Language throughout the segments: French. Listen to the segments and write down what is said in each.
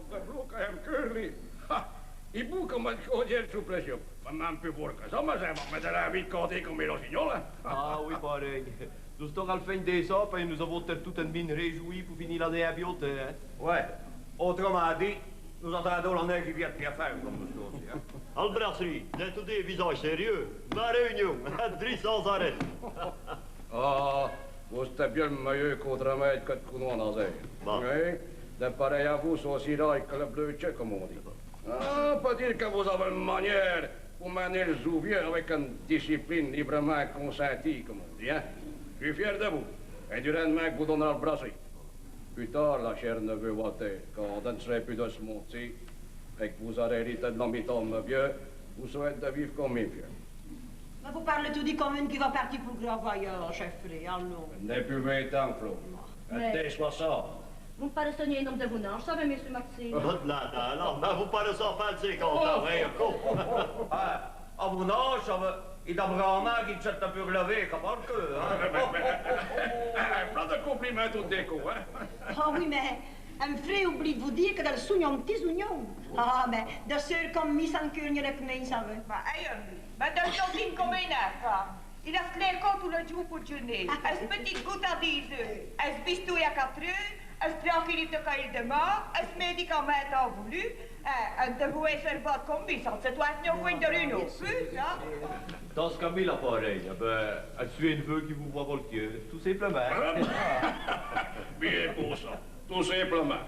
de blokken hem curly. I boeken met coger sous pression. Maar man peut voir que ça, mais c'est bon, mais de la vie quand comme il signole. Ah oui, pareil. Nous sommes à la fin des sapes et nous avons toute une mine réjouie pour finir l'année à bientôt. Hein? Ouais. Autrement dit, nous entendons l'année qui vient de bien faire comme nous aussi. Hein? À la brasserie, j'ai tous des visages sérieux. La réunion, 300 arrêts. Ah, vous êtes bien meilleur contre-maître que de counon dans un. Oui, de pareil à vous, sont aussi là que le bleu tchèque, comme on dit. Ah, pas dire que vous avez une manière pour mener le zouvier avec une discipline librement consentie, comme on dit, hein. Je suis fier de vous, et du rendement que vous donnera le brasserie. Plus tard, la chère neveu Water, quand on ne serait plus de se monter, et que vous aurez hérité de l'homme vieux, vous souhaitez de vivre comme mes vieux. Mais vous parlez tout des communes qui vont partir pour le grand voyage, chef Fré, allons. N'est plus 20 ans, Flo. Mais- Soit ça. Vous me paraissez un homme de vous, non? Je savais, monsieur Maxime. Non, mais vous parlez sans faire 50 ans, hein, À mon âge, il a vraiment qui se peut relever comme un queue. Plein de compliments tout déco, hein. Ah oui, mais un Fré oublie de vous dire que dans le soignon petit oignon. Ah, mais de ceux comme mis en cœur, il y a que ça veut. Maar maar dan zal zien komen in Afrika. Il a clair tout le jour pour déjeuner. Un petit goutte à 10 œufs, un bistou à 4 œufs, un tranquillité quand il demande, un médicament en voulu, un deboué sur le bord comme ça. C'est toi qui nous de l'une au plus, hein? Dans ce cas, là, pareil. Elle suit une veuve qui vous voit voltieux, tout simplement. Bien pour ça, tout simplement.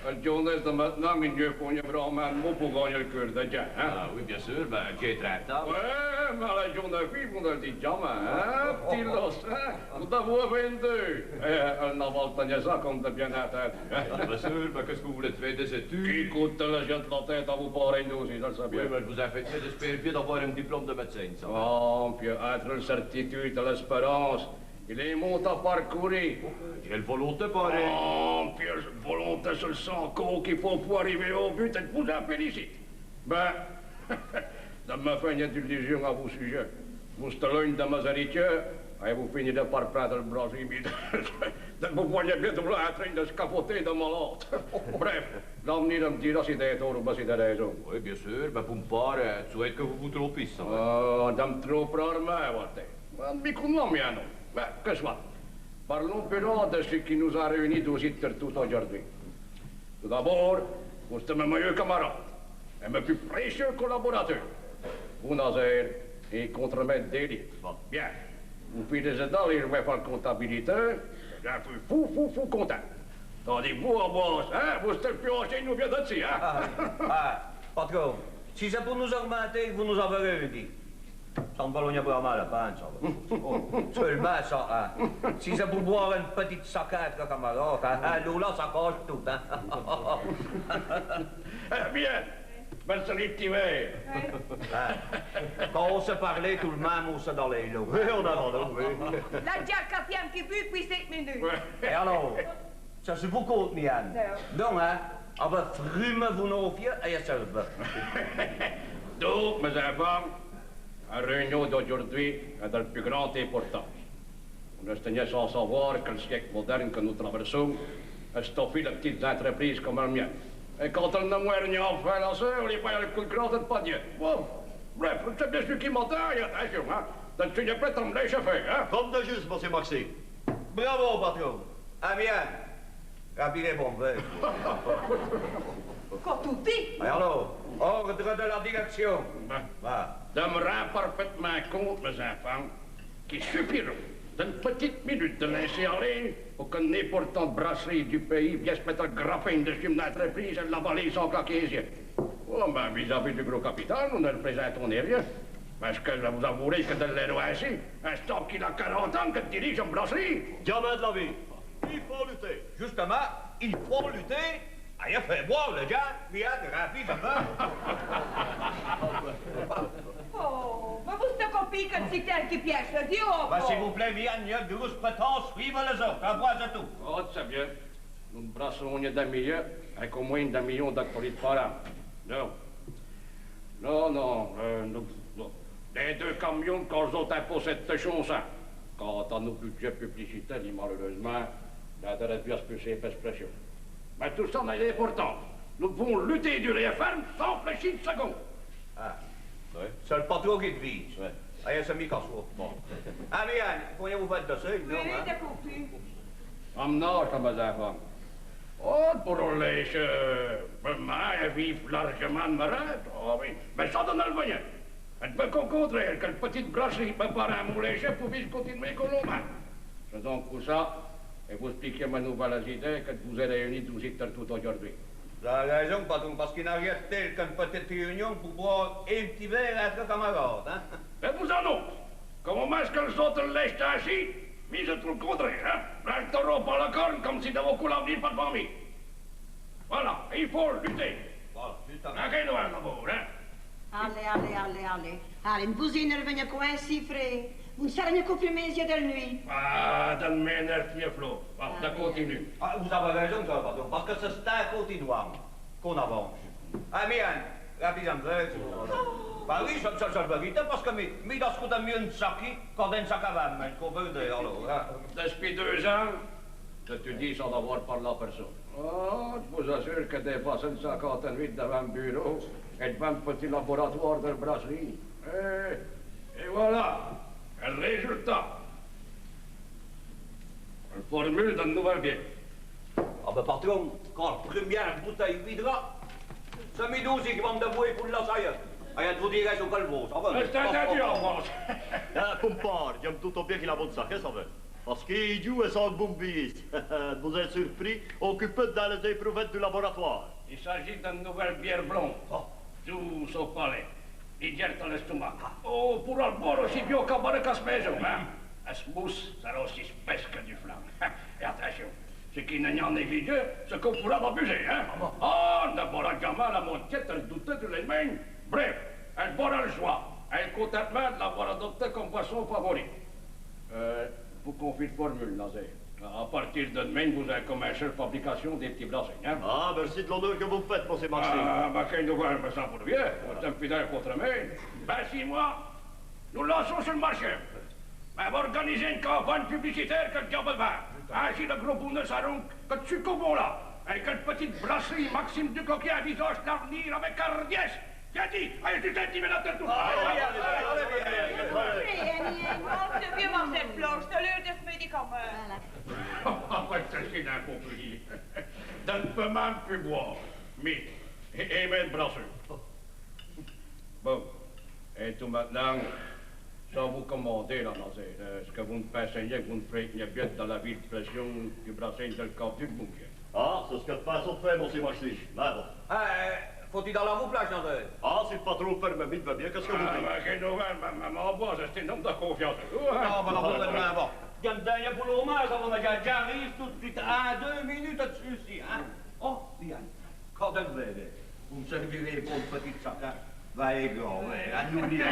Le journaliste de maintenant, il ne faut vraiment un mot pour gagner le cœur de gens, hein. Ah oui, bien sûr, ben, j'ai 30 ans. Ouais, mais la journée fille, vous ne le dites jamais, hein, petit los, hein. Vous avez 22. Elle n'a pas tenu ça comme de bien à tête. Bien sûr, ben, qu'est-ce que vous voulez faire des Qui études? coûte le jet de la tête à vous pareil nous aussi, je le sais Oui, bien. mais je vous ai fait j'espère bien d'avoir un diplôme de médecin, ça. Oh, puis être une certitude de l'espérance. Il est monté à parcourir. J'ai le volonté, pareil. Oh, puis volonté sur le sang qu'il faut pour arriver au but et vous en félicite. Ben, ça me fait une illusion à vos sujets. Vous êtes l'une de mes héritiers, et vous finirez par prendre le bras humide. Vous voyez bien de en train de se capoter de malade. Bref, l'avenir me dira si c'est tort ou si c'est raison. Oui, bien sûr, ben, pour me part, tu souhaites que vous vous trompiez, ça. Oh, dame trop rarement, Walter. Mais comment, bien non? Ben, que soit. Parlons maintenant de ce qui nous a réunis tous ici tout aujourd'hui. Tout d'abord, vous êtes mes meilleurs camarades et mes plus précieux collaborateurs. Vous, Nazaire, et contremaître d'élite. Bon. Bien. Vous pouvez les aider à faire la comptabilité. J'en suis fou content. Tandis que vous, en boss, hein, vous êtes le plus ancien, nous vient de dessus, hein? Patron, si c'est pour nous augmenter, vous nous avez dit. Ça me ballonne vraiment la panne, ça. Seulement ça, hein. Si c'est pour boire une petite sacade, camarade, hein, nous là, ça cache tout, hein. Bien. Ben, c'est les petits verres. Quand on se parlait, tout le monde, on se dans les lots. Oui, on a raison, oui. La Jack a bien qui but puis 5 minutes. Et alors, ça c'est vous compte, Mian. Donc, hein, on va frumer vous nos vieux et ça va. Donc, mes enfants, la réunion d'aujourd'hui est de la plus grande importance. On est tenu sans savoir que le siècle moderne que nous traversons a stoppé les petites entreprises comme la mienne. Et quand on n'a moins rien fait là, on les voit le coup de grâce de pas dire. Bon, bref, c'est bien sûr qui m'entend, et attention, hein. Donc, tu n'es pas tombé, chauffeur, hein. Comme de juste, monsieur Maxime. Bravo, patron. Ah, Mian, rapide bon verre. Quand tout dit. Et alors, ordre de la direction. Ben, Va. je me rends parfaitement compte, mes enfants, qu'il suffira d'une petite minute de laisser aller pour que n'importe quelle brasserie du pays vienne se mettre le grappin dessus d'une entreprise et l'avaler sans claquer les yeux. Oh, ben, vis-à-vis du gros capital, nous ne représentons rien. Parce que je vous avouerai que de l'héros ainsi, un stock qui a 40 ans que dirige une brasserie. Jamais de la vie. Il faut lutter. Justement, il faut lutter. Il a fait boire le gars, Mian, rapidement. Oh, mais vous êtes copie que c'est elle qui piège le Dieu. Bah, s'il vous plaît, Mian, il y a de grosses prétences, suivez les autres, à boire de tout. Oh, c'est bien. Nous ne brasserons rien d'un million avec au moins d'un million d'actualités par an. Non. Non. Les deux camions, quand ils ont imposé cette chose, quant à nos budgets publicitaires, malheureusement, l'intérêt de se faire expression. Mais tout ça n'a pas d'importance. nous pouvons lutter dur et ferme sans fléchir une seconde. Ah, oui. C'est le patron qui te vise. Ouais. Allez, c'est Micasso. Bon. Ah, bien, combien vous faites de ça? Oui, t'as compris. Amna, ça m'a dit. Oh, pour les mains vivent largement de marade. Oh oui, mais ça donne le voyant. Elle peut qu'au contraire, que la petite brasserie prépare un moulin chef pour continuer comme l'on a. C'est donc pour ça, et vous expliquer ma nouvelle idée que vous êtes réunis 12 hectares tout aujourd'hui. Vous avez raison, patron, parce qu'il n'a rien tel qu'une petite réunion pour boire un petit verre entre camarades, hein? Et vous annonce, comment est-ce que les autres laissent assis, mais je trouve le contraire, hein? Prends le taureau par la corne comme si de vos coups l'avenir pas de famille. Voilà, il faut lutter. Voilà, justement. Rien de mal d'abord, hein? Allez, ne vous énervez pas ainsi, frère. Vous ne serez qu'au premier yeux de nuit. Ah, donne-moi un air fieflo. Ça continue. Ah, vous avez raison, ça, patron, parce que c'est un continuum qu'on avance. Ah, bien, rapidement, bah oui, c'est la vérité, parce que mais dans ce qu'on a mieux une saki quand un sac à vin, mais qu'on veut dire, alors, hein. Depuis 2 ans, je te dis sans avoir parlé à personne. Oh, je vous assure que des passants 58 devant un bureau et devant un petit laboratoire de brasserie. Et voilà, le résultat. Une formule d'une nouvelle bière. Ah ben patron, quand la première bouteille videra, c'est mes 12 qui vont me débrouiller pour l'assaillant. Ah, je vous dirai sur quel mot, ça va. C'est interdit en France. Ah, compare, j'aime tout bien qu'il a bon sac, ça va. Parce qu'il joue et sans bombis. Vous êtes surpris, occupé dans les éprouvettes du laboratoire. Il s'agit d'une nouvelle bière blonde. Douce au palais. Idéale dans l'estomac. Oh, pour le boire aussi bien au cabaret qu'à ce maison, hein. Un smooth, ça sera aussi spèce que du flan. Et attention, ce qui n'est en négligé, c'est qu'on pourra abuser, hein. Ah, d'abord la gamin, la moitié, elle doutait de l'Allemagne. Bref, elle boira le choix. Elle contentement de l'avoir adopté comme boisson favori. Vous confiez de formule, Nazaire. À partir de demain, vous avez commencé la fabrication des petits brassins, hein. Ah, merci de l'honneur que vous me faites, monsieur Maxime. Ah, ben, qu'une nouvelle me semble pour bien. Vous êtes fidèle contre main. Ben, 6 mois, nous lançons sur le marché. Ben, on va organiser une campagne publicitaire que le diable va. Ainsi, le gros bonheur s'arronge que tu comprends là. Avec une petite brasserie, Maxime Ducoquier, un visage d'avenir avec hardiesse. Viens dit, allez, tu t'es intimidé de tout. C'est bien, Marcel Flanche, c'est l'heure de ce médicament. Ah, ben, celle-ci d'un compris. D'un peu même plus boire. Mais, et même brasser. Bon, et tout maintenant, sans vous commander, là, Nazaire, est-ce que vous me pensez que vous me ferez bien dans la ville de pression du brassin de le camp du bunker? Ah, c'est ce que de façon de faire, monsieur Maxime. Ben, bon. Ah, faut-il dans la roue, plage, Nazaire? Ah, si le patron ferme vite, va bien, qu'est-ce que vous Ah, dites? ben, quelle nouvelle, maman boise, c'est un homme de confiance. Non, ben, on va le mettre avant. Gagne dernier pour l'hommage, ça va me dire, j'arrive tout de suite, 2 minutes dessus, ici, hein. Oh, bien, quand même, vous me servirez pour une petite sac, va et grand, à nous dire,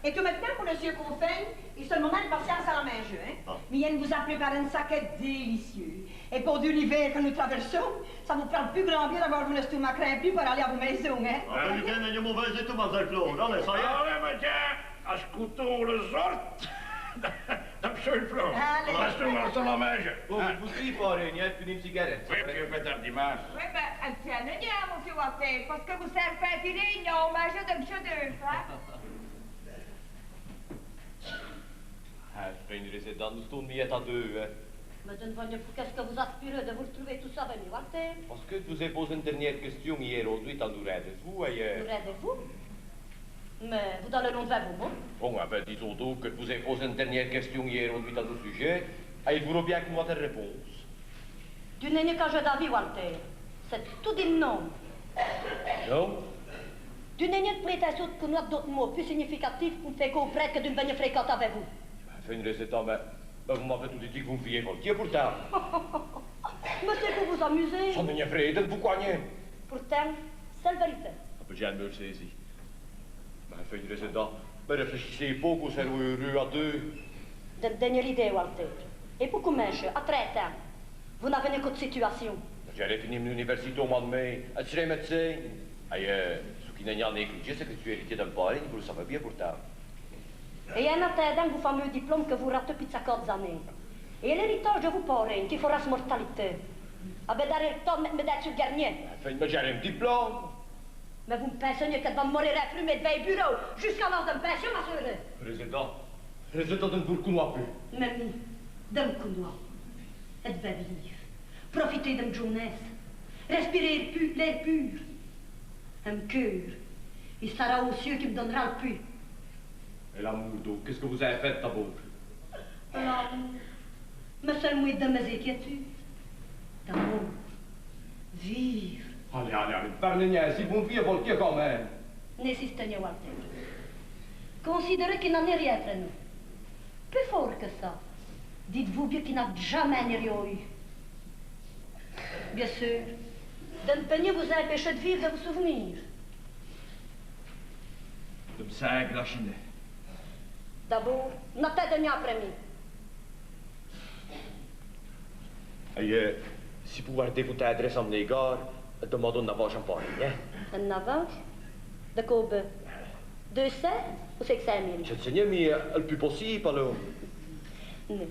Et tout maintenant, pour monsieur Confeigne, il se le moment de passer à la main jeu, hein. Mienne vous a préparé une saquette délicieuse. Et pour de l'hiver que nous traversons, ça vous fera le plus grand bien d'avoir un estomac rempli pour aller à vos maisons, hein. Ah, il vient de mauvais et tout, mademoiselle Claude. Allez, ça y est. Allez, monsieur, à ce couteau, le sort. Monsieur le flot. Allez. Restons sur la main. Bon, vous dites pas, Réunion, puis une cigarette. Oui, puis faites un dimanche. Oui, ben, un petit anonyme, monsieur Waffet, parce que vous savez pas filer, il y a un majeur de monsieur deux, hein. Ah, je vais dans nous tourner à 2, hein. Mais de ne qu'est-ce que vous aspirez de vous retrouver tout ça venu, Walter? Parce que je vous ai posé une dernière question hier aujourd'hui, dans nous rendez-vous ailleurs. Nous rêvez-vous? Mais vous dans le nom de vous, moi? Bon, ben, disons donc que je vous ai posé une dernière question hier aujourd'hui dans nos sujets. Et il vous bien que moi ta réponse. Du n'ai qu'un jeu d'avis, Walter. C'est tout dit non. Non? Du n'ai de prétention pour nous d'autres mots plus significatifs pour faire comprendre que d'une baigne fréquente avec vous. Fin de laisser temps, mais vous m'avez tout dit que vous me fiez volontiers pourtant. Mais c'est pour vous amuser. Ça n'est pas de vous coigner. Pourtant, c'est la vérité. J'ai un me saisi. Mais fin de laisser temps, mais réfléchissez pas qu'on soit heureux à 2. De dernière idée, Walter. Et pour commencer, à 13 ans, vous n'avez qu'une situation. J'allais finir mon université au mois de mai. Je serai médecin. Et ce qui n'est en négligé, c'est que tu es héritier d'un parrain, vous le savez bien pourtant. Et en attendant vos fameux diplômes que vous ratez depuis 50 années. Et l'héritage de vos parrains qui fera mortalité. Ah ben, d'arrêter le temps de mettre médaille sur le garnier. Faites-moi gérer un diplôme. Mais vous me pensionnez qu'elle va me mourir à plumer devant le bureau jusqu'à l'heure de me pension, ma soeur. Président de ne vous le connaître plus. Mamie, de me connaître. Elle va vivre. Profiter de ma jeunesse. Respirer l'air pur. Un cœur. Il sera aux cieux qui me donnera le pu. Et l'amour d'eau, qu'est-ce que vous avez fait d'abord? L'amour. Me seul moi de mes inquiétudes. D'amour. Vivre. Allez, parlez-nous ainsi, vous me voltiez quand même. N'insiste pas, Walter. Considérez qu'il n'en est rien entre nous. Plus fort que ça. Dites-vous bien qu'il n'a jamais rien eu. Bien sûr, de ne peigner vous a empêché de vivre de vos souvenirs. De me sacre la Chine. D'abord, n'a pas donné en premier. Et si vous avez votre adresse en égard, demandons une avance en pareil, hein? Une avance? De combien? 200 ou 500 000? Je le sais, mais le plus possible, alors. Non.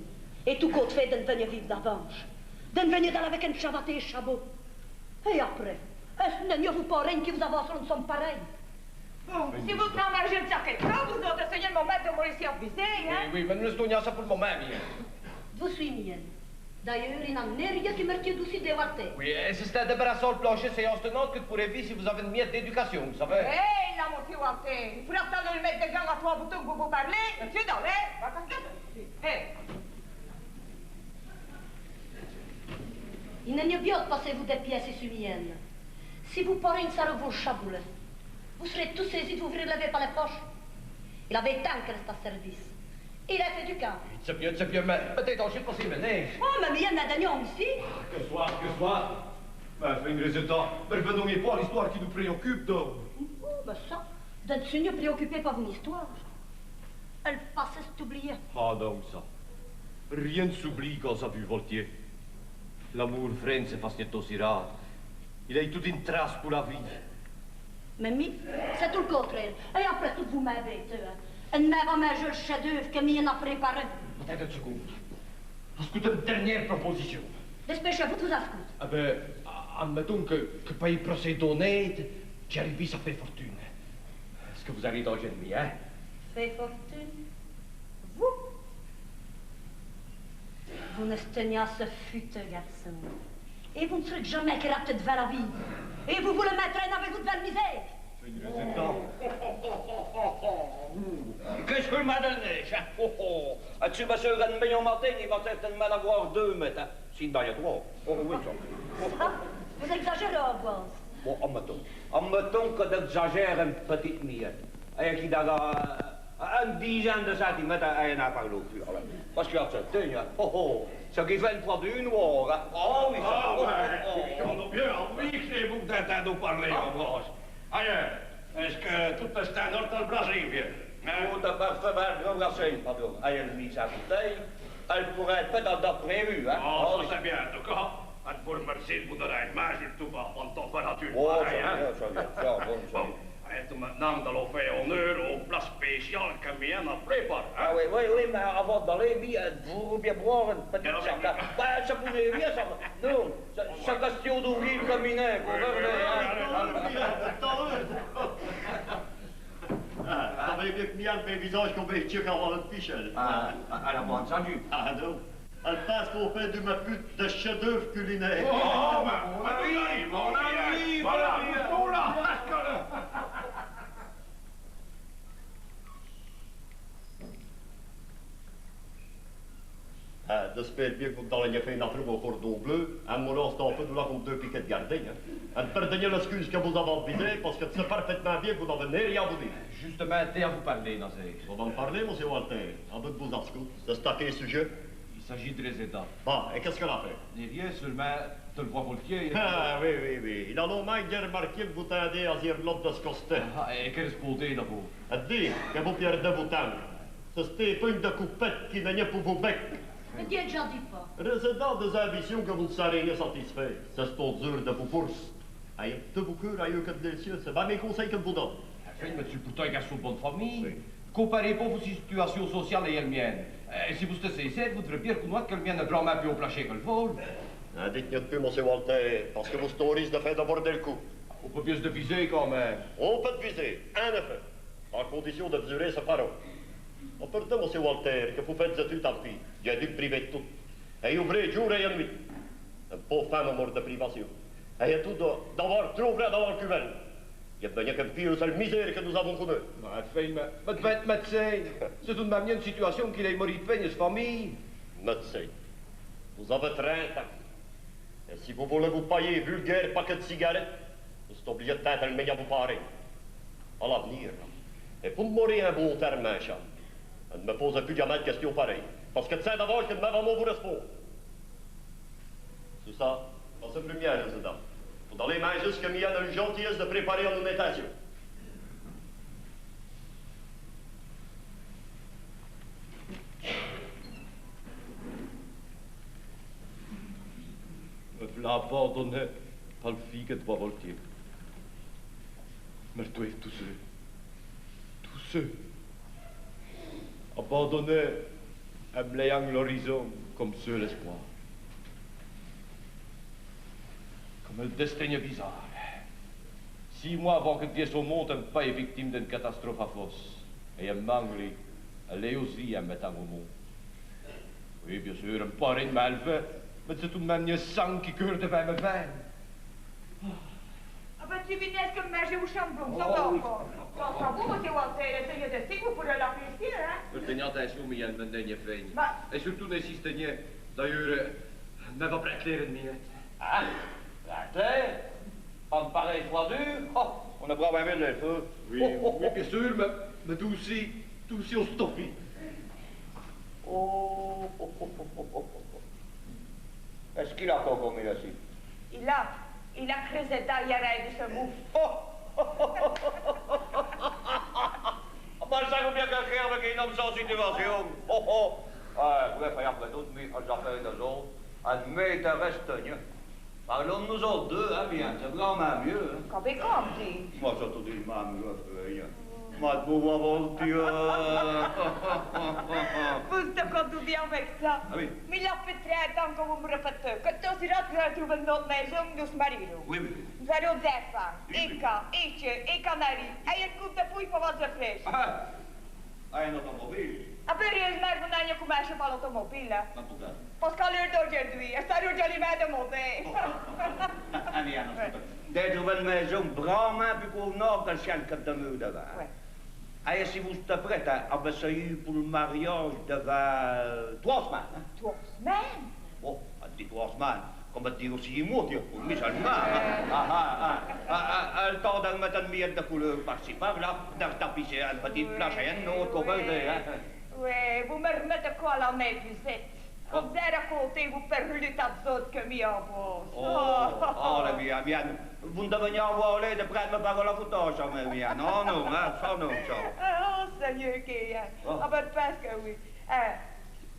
Et tout compte fait de ne venir vivre d'avance. De ne venir d'aller avec un chabat et un chabot. Et après, est-ce que vous pas rien qui vous avanceront une somme pareille? Bon, si vous travaillez le sac vous autres essayez de me mettre de mon ici visé, hein? Oui, mais nous restons ça pour le moment, bien. Vous suis mienne. D'ailleurs, il n'en est rien qui me retient d'aussi de Walter. Oui, et si c'était un débarrassant le plancher séance tenante que pourrez vivre si vous avez une miette d'éducation, vous savez. Hé, là, mon petit Walter, il faudra attendre le mettre de gang à 3 boutons que vous parlez. C'est dans l'air. Hé. Il n'est bien de passer vous des pièces ici miennes. Si vous parlez une salle vos chaboules, vous serez tous saisis de vous ouvrir le verre par les poches. Il avait tant qu'il reste à service. Il a fait du camp. C'est bien, mais peut-être on ne sait pas si mener. Oh, mais il y en a d'agnon ici. Que soit. Mais fait une résultat. Mais revenons pas à l'histoire qui nous préoccupe, donc. Oh, ben ça, d'être signé préoccupé par une histoire. Elle passait s'oublier. Ah, donc ça. Rien ne s'oublie quand ça a vu Voltier. L'amour freine c'est fascinant aussi rare. Il a eu toute une trace pour la vie. Mamie, c'est tout le contraire. Et après tout, vous m'avez, tu vois. Une mère a mangé le chef-d'œuvre que Mien a préparé. Peut-être une seconde. Écoutez une dernière proposition. Despêchez-vous, vous écoute. Ah ben, admettons que par un procédé honnête, Jerry ça fait fortune. Est-ce que vous allez dans une vie, hein? Fait fortune? Vous? Vous ne tenez à ce futeux garçon. Et vous ne serez jamais capable devant la vie. Et vous voulez mettre avec vous devant la misère. C'est une résultat. Qu'est-ce que m'a donné, ça? As-tu ma soeur un million matin, il va certainement en avoir 2 maintenant. S'il y a 3. Oh oui, ça. Ça, vous exagérez, Ambroise. Bon, admettons que j'exagère une petite miette. Et qui d'ailleurs une dizaine de centimètres à un appareil au cul. Parce qu'il y a ce thing, ce qui fait une fois d'une noire. Oh oui, ça. On a bien envie que vous d'entendre parler, Ambroise. Ailleurs, est-ce que tout est en ordre dans le Brésil, bien? Tout à parfait, grand racine, pardon. Elle mise sa bouteille, elle pourrait être faite en date prévue, hein. Oh, ça c'est bien, en tout cas. Att vår merci vous donner une main sur tout bas en température. Oh, ça vient. Bon, est maintenant de l'on fait honneur au plat spécial que Mien a préparé. Ah oui, mais avant d'aller, vous bien boire une petite chacun. Ben, ça vous est bien, ça. Non, c'est question d'ouvrir le cabinet, vous Ça veut bien que Mian fait un visage qu'on va tirer avant le pichel. Ah, à la bonne salut. Ah non. Elle pense qu'on fait de ma pute de chef-d'œuvre culinaire. Oh, mon ami, voilà, tout là. J'espère bien que vous avez fait une affaire au cordon bleu. À mon instant, on peut nous là comme 2 piquets de gardien. Pardonnez l'excuse que vous avez visée, parce que tu sais parfaitement bien que vous n'avez rien à vous dire. Justement, t'es à vous parler, Nazir. On va me parler, monsieur Walter. En bout de vos articles. C'est à quel sujet? Il s'agit de résultats. Bon, et qu'est-ce qu'elle a fait? Rien seulement de le voir Voltier. Ah, oui. Il en a même bien remarqué que vous tendez à dire l'autre de ce costume. Ah, et quel spoté, là-bas? À dire que vous perdez vos temps. C'est une pointe de coupette qui n'est pour vos becs. Mais Dieu, j'en dis pas. Résident des ambitions que vous ne serez rien satisfait. C'est trop dur de vos forces. Ayez de vos cœurs ailleurs que des cieux. C'est pas mes conseils que je vous donne. Enfin, mais tu pourtant un garçon de bonne famille. Oui. Comparez pas vos situations sociales et la mienne. Si vous êtes sincère, vous devriez bien reconnaître que le mien ne prend même plus au plancher que le vol. Dites-nous plus, monsieur Walter, parce que vos stories de fait d'aborder le coup. On peut bien se viser quand même. On peut te viser, en effet, en condition de mesurer sa parole. On peut dire, monsieur Walter, que vous faites des études en vie, il y a dû priver de tout. Et ouvrez jour et nuit. Un pauvre femme mort de privation. Et il y a tout d'avoir trop vrai dans le cuvelle. Il y a bien qu'une pire seule misère que nous avons connue. Mais tu vas être médecin. C'est tout de même une situation qu'il ait mort de peine et sa famille. Médecin, vous avez 30 ans. Et si vous voulez vous payer vulgaire paquet de cigarettes, vous êtes obligé de tenter le meilleur à vous parer. À l'avenir. Et pour mourir un bon terme, ma chum, ne me posez plus jamais de questions pareilles. Parce que tu sais d'abord que demain va vous répondre. C'est ça. Passez le lumière, résident. Dans les mains jusqu'à Mian a eu gentillesse de préparer en notation. Me voilà abandonné par le fille de Voltier. Me retrouve tout seul. Tout seul. Abandonné à blayant l'horizon comme seul espoir. Comme le destin est bizarre. 6 mois avant que Dieu au monde, un pays est victime d'une catastrophe à force. Et un mangle, elle est aussi un mettant au monde. Oui, bien sûr, un parrain de mal fait, mais c'est tout de même le sang qui court devant mes veines. Ah ben, tu venais comme manger au chambon, ça va encore. Ça vous, monsieur Walter, essayez de sais que vous pourrez l'apprécier, hein? Je tenais attention, mais il y a une dernière feine. Bah. Et surtout, n'insiste pas. D'ailleurs, ne va pas éclairer une minute. Ah, clair? En pareil froidure? Oh, on a bras bien le feu. Oui, oui, bien sûr, mais tout aussi au stoppé. Oh. Est-ce qu'il a encore commis là-dessus? Il a creusé derrière elle de ce mouf. Ben, ça veut bien quelqu'un avec un homme sans situation. Ouais, bref, après tout, mais les affaires des autres, admet de rester. Parlons de nous autres deux, hein, bien, c'est vraiment mieux. Hein. Comme dit. Moi, ça te dit, maman, je fais. Moi, de vous avoir Vous êtes encore tout bien avec ça? Ah oui. Mais il a fait 30 ans que vous me répétez. Quand on s'y retrouve dans notre maison, nous se marions. Oui. Nous allons des femmes, et canaries, et une coupe de pouilles pour votre fraîche. Ah, un automobile. Ah, sérieusement, vous n'avez pas commencé par l'automobile, là? En tout cas. Parce qu'à l'heure d'aujourd'hui, c'est à l'heure de monter. Ah, bien, des nouvelles maisons vraiment plus convenantes que le ciel de mur devant. Ouais. Et si vous êtes prêts à essayer pour le mariage devant 3 semaines. Hein? 3 semaines? Bon, on dit 3 semaines. Comme on dit aussi 6 mois, pour lui seulement. Le temps de mettre une miette de couleur par-ci par-là, de tapisser une petite plage et une autre couverte. Oui, vous me remettez quoi à la main, vous êtes? Vous êtes à côté, vous perdez tas d'autres que mis en bosse. Oh, la bien. Vous ne devez avoir l'air de prendre ma parole à foutage, ça, mais bien. Non, hein, ça, non, ça. Oh, Seigneur, qui est. Ah, ben, parce que oui.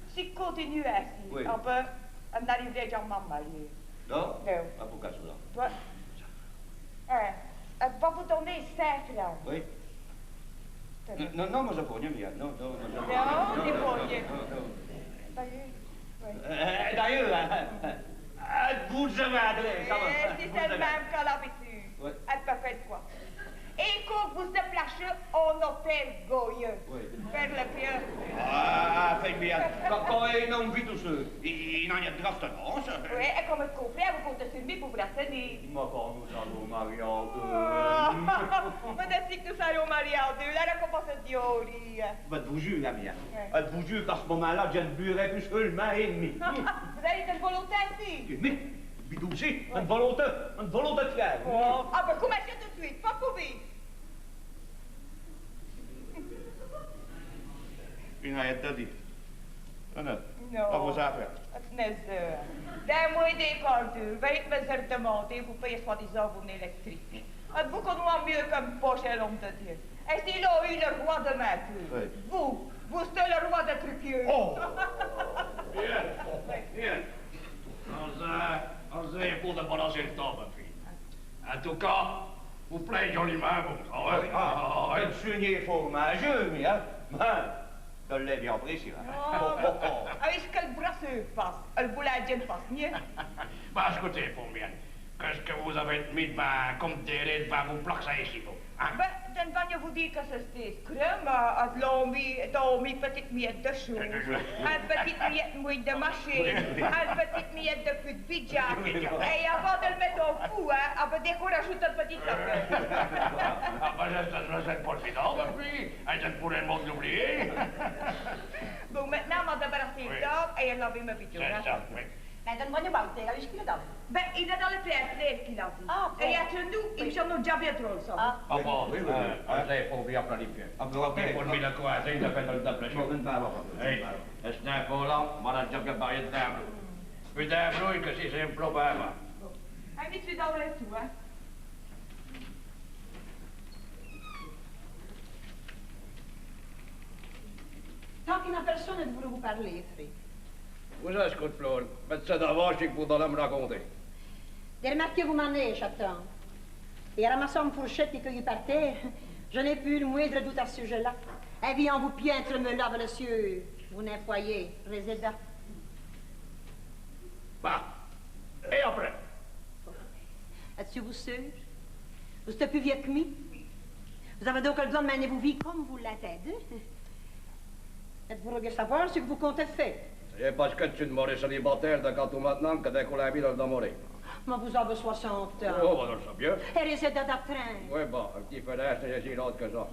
Si continue ainsi, Oui. on n'arriverait jamais à marier. Non? Non. Ah, pourquoi cela? Toi, va vous donner 5 francs. Oui. Non, moi, je connais bien. Non, Non, tu connais. D'ailleurs, vous avez adressé, ça va. Si c'est le même qu'à l'habitude, Oui. elle peut faire quoi? Et quand vous déplacez en hôtel Goyeux, Oui. vers le pied. Ah, faites bien. Quand un homme vit tout seul, il n'en a de grâce non, ça. Oui, et comme le couplet, vous comptez sur lui pour vous la tenir. Mais quand nous allons marier en deux... Mais dès que nous allons marier en deux, là, la commence à dire au lit. Je vous jure, la mienne. Ouais. Je vous jure qu'à ce moment-là, je ne buirai plus seulement et demi. Vous avez une volonté ainsi? Mais, bidou aussi, une volonté de faire. Oh. Ah, ben, commencez tout de suite, pas pour vivre. Il n'a rien dit. Non. Non. Pas vos affaires. Mais des mois d'école, avec mes heures de monter, vous payez soi-disant vos électriques. Vous connaissez mieux comme poche et l'homme de Dieu. Et s'il a eu le roi de maître, Oui. vous êtes le roi de truquieux. Oh! Bien. On est pour de balancer le temps, ma fille. En tout cas, vous plaît joliment, vous. Ah, oui. le souligner fromageux, mais hein. Je l'ai bien apprécié. Est-ce que le brasseur passe? Le boulanger passe mieux? Pas écoutez, pour bien. Qu'est-ce que vous avez mis comme délai de vous placer ici, vous? Hein? Ben, dan kan je vous dire que c'est steeds crème, als lomi petit miette de chou, als petit miette mouille de machine, als petit miette de put pizza. Et avant de le mettre au fou, hein, après dès qu'on rajoute un petit tapin. Ah, ben, c'est pas le final, puis. Et je pourrais le monde l'oublier. Bon, maintenant, madame Barasita, et elle avait ma vidéo. C'est ça, oui. Ben, donne-moi une Walter, allez, je suis là. Ben, il est dans le théâtre qu'il a dit. Ah, bon. Et attends-nous, ils sont nos déjà bien trop, ça. Ah, Ah bon, oui, oui. Hij faut bien planifier. Oké. Voor wie dat kwaad is, dat vindt dat plezier. Hey, het is niet voor lang, maar dat heb je bij je naam. U daar vroeg, que si c'est un problème. Hij weet wie dat wel toe, hè. tant qu'il n'y a personne de vous parler, frère. Vous écoutez, Flore. Mais c'est d'avant que vous allez me raconter. Des remarques que vous m'amenez, chaton. Et ramassant une fourchette et cueilli par terre, je n'ai plus le moindre doute à ce sujet-là. Un viand vous pientre me lave le cieux. Vous n'êtes foyer, résident. Bah. Et après? Êtes-vous vous sûr? Vous êtes plus vieux que moi? Vous avez donc le besoin de mener vos vies comme vous l'êtes. Êtes-vous regardez savoir ce que vous comptez faire? C'est parce que tu demeures célibataire de quand tout maintenant que dès qu'on l'a mis dans le demeuré. Mais vous avez 60 ans. Oh, bah, je sais bien. Et résident d'aptrain. Oui, bon, un petit peu d'air, c'est aussi l'autre que ça.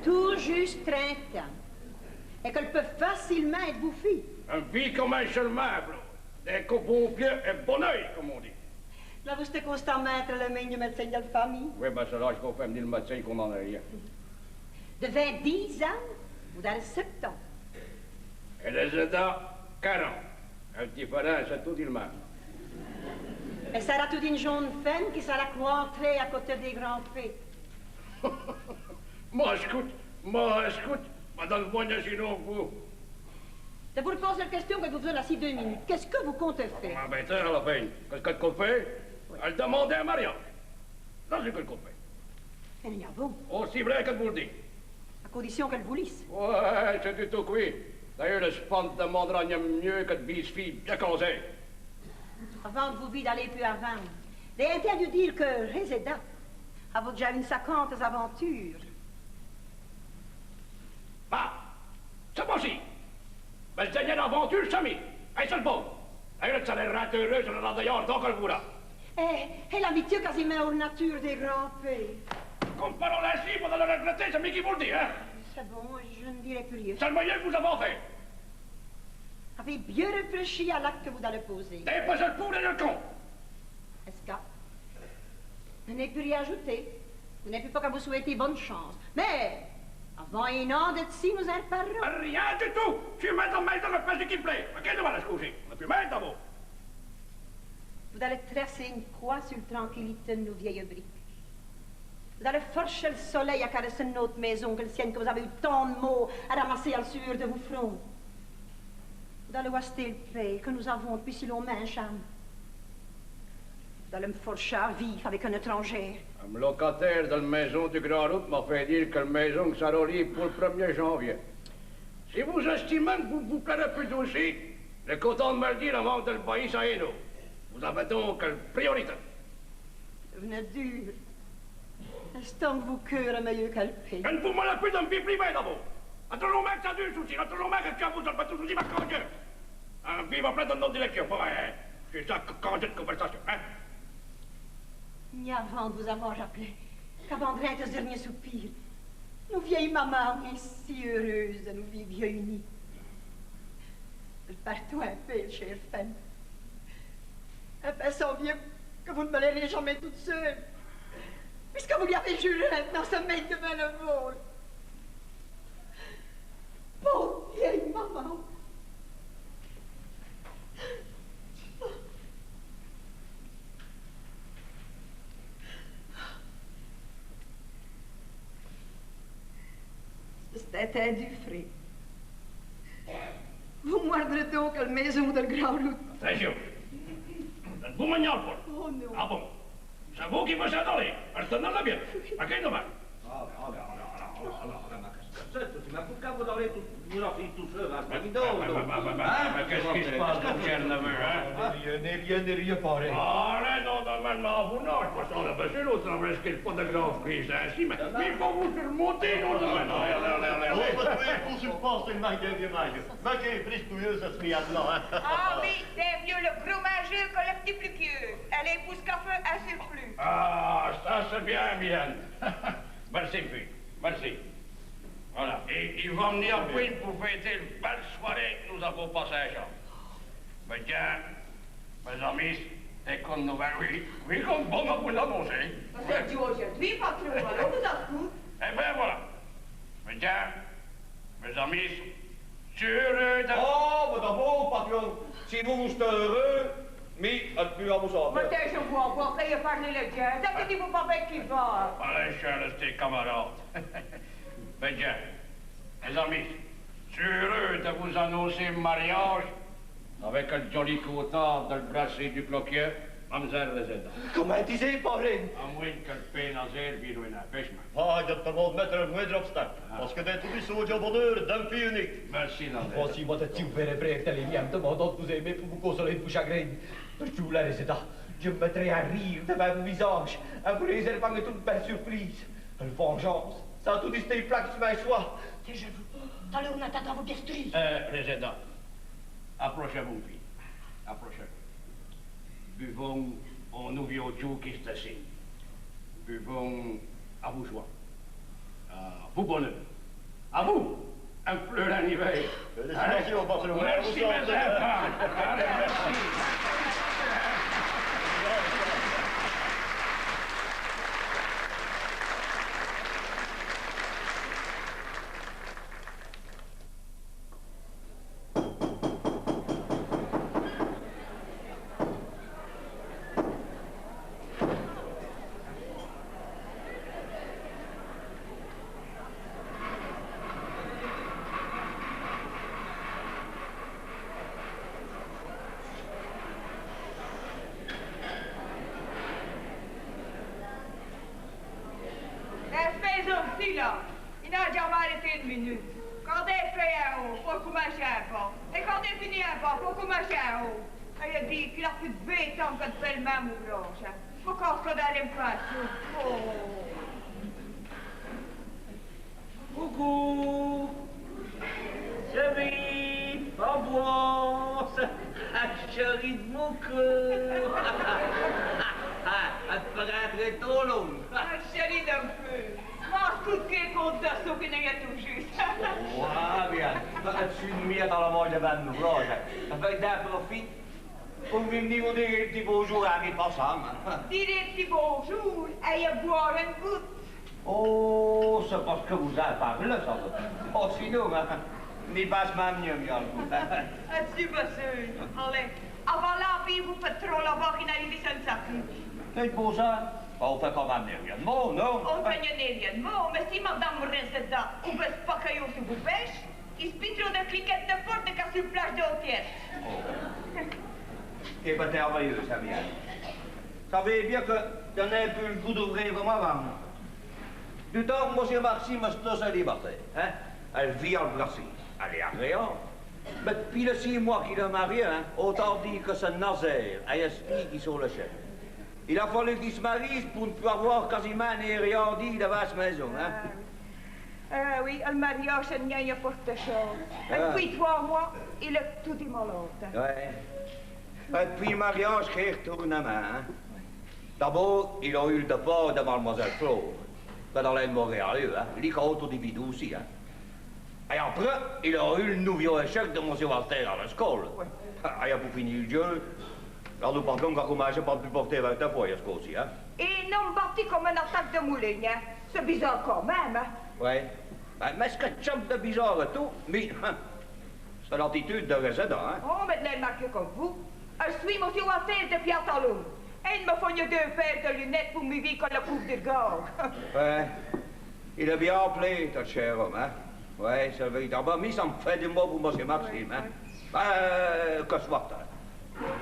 Tout juste 30 ans. Et qu'elle peut facilement être bouffée. Un vie comme un seul meuble. Des bon pied et bon oeil, comme on dit. Là, vous êtes constamment entre les mains du médecin de la famille. Oui, ben c'est là qu'il faut faire venir le médecin qu'on n'en a rien. De 10 ans, vous avez 7 ans. Et les aidants, 40. Un petit peu d'air, c'est tout dit le même. Et ça a toute une jeune femme qui sera cloîtrée à côté des grands fées. Moi, écoute, madame-moi, sinon vous. Je vous pose la question que vous faisez assis 2 minutes. Qu'est-ce que vous comptez faire? Ah, ben, à la fin, qu'est-ce qu'on fait? Elle demandait un mariage. Là, c'est ce qu'on fait. Elle y a bon, Aussi vrai que vous le dites. à condition qu'elle vous lisse. Ouais, c'est du tout cuit. D'ailleurs, le spant demandera rien mieux que de bise-fille bien conseil. Avant de vous vide aller plus avant, j'ai entendu dire que résident a déjà une 50 aventures. Bah, c'est possible. Mais le dernier aventure, c'est mis. Et c'est le bon. D'ailleurs, ça les rate heureux, ça les rend d'ailleurs tant qu'elle voudra. Et l'amitié quasiment hors nature des grands fées. Comme parole ainsi, vous allez le regretter, c'est moi qui vous le dis, hein. C'est bon, je ne dirai plus rien. C'est le moyen que vous avez fait. Avez bien réfléchi à l'acte que vous allez poser. Dépassez le pour et le con. Est-ce que je n'ai plus rien ajouté? Vous n'avez plus pas qu'à vous souhaiter bonne chance. Mais, avant un an de ci, nous en reparlerons. Rien du tout. Je suis maître dans le pays qui plaît. À quel moment se coucher? On n'a plus maître d'abord. Vous allez tracer une croix sur la tranquillité de nos vieilles briques. Vous allez forcer le soleil à caresser notre maison, que le sienne que vous avez eu tant de mots à ramasser à le sueur de vos fronts. Vous allez ouaster le pré que nous avons depuis si longtemps, chambre. Vous allez me forcer à vivre avec un étranger. Un locataire de la maison du Grand Route m'a fait dire que la maison sera libre pour le 1er janvier. Si vous estimez que vous vous plairez plus aussi, le content de me le dire avant de le bailler ça et nous. Vous avez donc la priorité. Venez dur. Est-ce que vous cœur est meilleur qu'elle paie? Je ne vous mêlez plus de me vie privée d'abord. Entre le mec, ça dure souci. Entre le mec, que vous avez tout souci, ma quand Dieu. Un vive plein de notre direction. Ouais, c'est ça quand de conversation, hein. Ni avant de vous avoir appelé, qu'avant de rentrer ce dernier soupir, nos vieilles mamans ainsi heureuses de nous vivre unis. Partout un peu, chère femme. Un peu sans vieux que vous ne me laisserez jamais toute seule. Puisque vous lui avez juré maintenant ce mec de bénévole. Pauvre vieille maman. C'était du frais. Vous mordrez donc la maison de Grand Route. Attention. Vous me pas. Oh non. Ah bon? C'est vous qui me s'attendez. Alors, tenez-la bien. À quel dommage? Mais pourquoi vous allez vous en tout seul, hein? Mais qu'est-ce qui se passe, mon cher neveu, hein? Rien pareil. Ah, là, non, normalement, vous non, je pense qu'on a passé l'autre, on risque pas de grave crise ainsi, mais il faut vous surmonter, non, Pour supporter le magasin vieux maillot. Magasin friscouilleux, ça se met à dedans, hein? Ah oui, c'est vieux, le gros majeur que le petit plus vieux. Elle est pousse café à surplus. Ah, ça c'est bien, bien. Merci, fille, merci. Voilà, et ils vont venir vite pour fêter une belle soirée que nous avons passée à Jean. Mais tiens, mes amis, et comme nouvelle, oui, comme bon à vous l'annoncer. C'est du aujourd'hui, patron, alors vous écoute. Eh bien voilà. Mais tiens, mes amis, je suis heureux de... Oh, mais d'abord, patron, si vous êtes heureux, mais elle peut à vous en Mais je vois pas, ça y est parlé le gars. Ça te dit vous pas avec qui va. Allez, je suis resté camarade. Mais tiens, mes amis, je suis heureux de vous annoncer le mariage avec le joli cotard de le brasserie du cloquier, Mamselle Résident. Comment disait Pauline? À moins que le pénazère vire une empêchement. Ah, je te demande de mettre le moindre obstacle. Parce que d'être ici au bonheur d'un fille unique. Merci, Nazaire. Voici votre type verre tel il me demandant de vous aimer pour vous consoler de vos chagrins. Je vous la résident. Je me mettrai à rire devant vos visages, à vous réserver toute belle surprise. Une vengeance, sans tout distinct plaque sur ma soie. Je vous... Allez, on attendra vos destruits. Résident, approchez-vous, fille. Approchez-vous. Buvons au nouveau jour qui est assis. Buvons à vos joies. À vos bonheurs. À vous, un fleur en hiver. Félicitations, patron. Merci, mes enfants. Allez, merci. Il n'a jamais arrêté une minute. Quand elle fait un haut, faut commencer un pas. Et quand elle finit un pas, faut commencer un haut. Et il dit qu'il a plus de béton que de faire le même ouvrage. Faut qu'on se donne me faire ça. Coucou! Chérie! Ambrose! Chérie de mon cœur! Elle te paraîtrait trop longue! Chérie d'un peu. Mange tout qui est contre de ce qui n'est tout juste. Ouais, bien. Het is meer allemaal de band mevrouw. Dat ik daar profit. Om hem niet meer een petit bonjour à mes passants. Dis des petits bonjours et boire un goutte. Oh, c'est parce que vous avez parlé, ça. Oh, sinon, n'y passe même mieux, bien. Es-tu pas sûr? Allez, avant la vie, vous faites trop la barre in die zijn zakje. C'est pour ça. On fait quand même rien de mots, non? On fait rien de mots, mais si madame reste là, on veut pas que je vous pêche, il se pitro de cliquette de forte qu'à sur plage de hôtel. C'est pas merveilleux, ça vient. Vous savez bien que j'en ai plus le goût d'ouvrir comme avant. Du temps, monsieur Maxime est célibataire, hein? Elle vit en Brassie. Elle est agréable. Mais depuis les 6 mois qu'il est marié, hein, autant dire que c'est Nazaire et Esprit qui sont le chef. Il a fallu qu'il se marie pour ne plus avoir quasiment ni rien dit de vaste maison, hein? Oui, le mariage, c'est rien pour te chose. Et puis 3 mois, il est tout immolé. Ouais. Et puis le mariage qui retourne à main, hein? D'abord, il a eu le départ de Mademoiselle Flo, que dans l'aide Montréal, hein? Il y a autre individu aussi, hein? Et après, il a eu le nouveau échec de monsieur Walter à l'école. Et pour finir le jeu, alors nous partons qu'à commencer par plus porter 20 fois, ce coup-ci, hein? Et non bâti comme une attaque de moulin, hein? C'est bizarre quand même, hein? Ouais. Mais ce que chante de bizarre et tout, mais c'est l'attitude de résident, hein? Oh, mais de l'air marqué comme vous. Je suis monsieur Walter depuis à Talon. Et il me faut 2 paires de lunettes pour me vivre comme le couvre de gorge. Ouais. Il est bien appelé, ton cher homme, hein? Ouais, c'est véritable. Mais ça me fait du mot pour monsieur Maxime, hein? Que soit-il.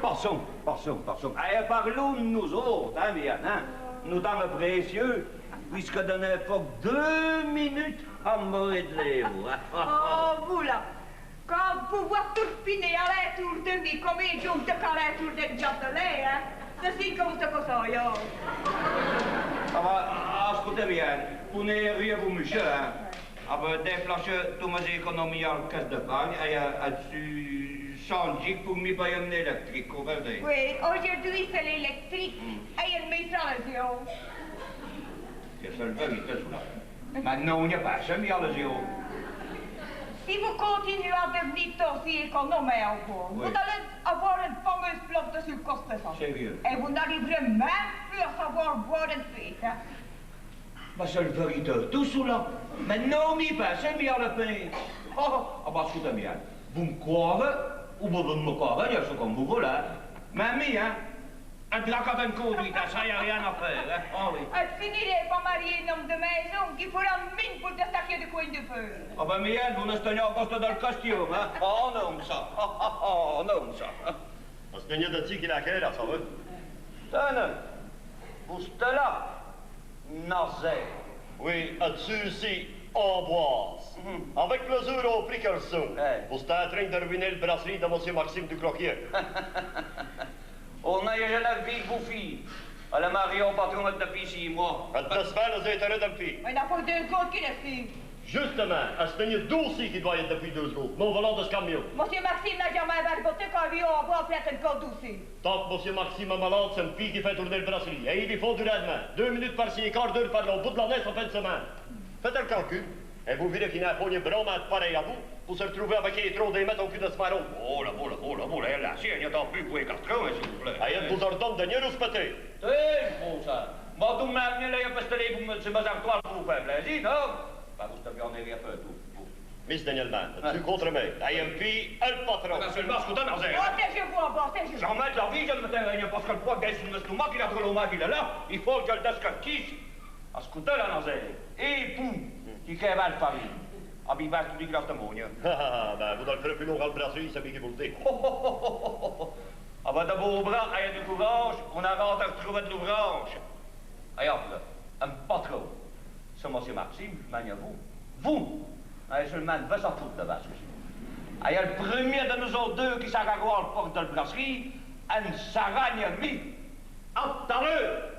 Passons. Allez, parlons de nous autres, hein, bien, hein? Nous, dans le précieux, puisque de n'importe 2 minutes à me régler, vous. Oh, vous là, quand vous voyez tout finir à la tour de vie, comme ils jouent de à la tour de Jottelé, hein, c'est comme ça que ça y est. Aber écoutez bien, pour ne rien vous monsieur, hein. Aber déplacer toutes mes économies en caisse de banque et à-dessus changer pour me payer un électrique, vous voyez? Oui, aujourd'hui c'est l'électrique et une métallation. C'est ça le vérité, cela. Maintenant, on n'y a pas jamais à la zéro. Si vous continuez à devenir aussi économe encore, vous allez avoir une fameuse flotte de sucre stressant. Sérieux? Et vous n'arriverez même plus à savoir boire une fête. Hein? Ma seule vérité, tout cela. Maintenant, on n'y passe jamais à la paix. Ah, bah, écoutez bien. Vous me croirez, ou vous ne me croirez, c'est comme vous voulez. Mamie, hein? Un drac avec une conduite, ça y a rien à faire, hein? Oh, oui. Elle finirait par marier un homme de maison qui fera mine pour destaquer de coin de feu. Ah ben, Miel, vous ne tenez en poste dans le costume, hein? Oh non, ça. Oh non, ça. On se tenait de dire qu'il a quelle, ça va? Tenez, pour cela, Nazaire. Oui, là-dessus, ici, Amboise. Avec les euros au prix qu'elles sont. Vous êtes en train de ruiner le brasserie de M. Maxime du Croquier. On a eu la vie bouffi. Elle a marié au patron depuis 6 mois. Elle te se fait les intérêts d'un fille. Mais il n'a pas deux comptes qui les filles. Justement, elle se tenait d'aussi qui doit être depuis 2 jours, mon volant de ce camion. Monsieur Maxime n'a jamais barboté quand lui on va faire une compte aussi. Tant que M. Maxime est malade, c'est une fille qui fait tourner le brasserie. Et il lui faut du rendement. 2 minutes par-ci, quart d'heure par là, au bout de l'année, ça fait une semaine. Faites le calcul. Et vous verrez qu'il n'a pas une bromade pareil à vous, pour se retrouver avec les trop des mètres au cul de ce marron. Oh là, la sienne, il n'y a plus pour les cartons, s'il vous plaît. Et elle vous ordonne de nier ou se péter. C'est bon, ça. Moi, tout m'a amené là, il y a pas de vous me c'est ma artoile pour vous faire plaisir, non? Bah, vous savez, on est rien fait, tout. Miss Danielman, tu contre moi. IMP, le patron. Ben, seulement, écoutez, Nazaire. Protégez-vous en bas, protégez-vous. J'en mets de la vie, je ne me tiens rien, parce que le poids gagne sur le stomac, il a trop le mal, il est là. Il faut que le descartisse. Écoutez, là, Nazaire. Et pour, qui cavale farine. Ah, ben, il va tout dire exactement, Ah, ben, vous ne le ferez plus long à la brasserie, c'est bien qui vous le dit. Ah, ben, d'abord au bras, il y a du courage, on a rentré à retrouver de l'ouvrage. Et hop, là, un patron. C'est M. Maxime, je m'en vous. Vous, seulement 200 foutre de vache. Il y a le premier de nous autres deux qui s'arrache à la porte de la brasserie, un saragne mis. Attends-le!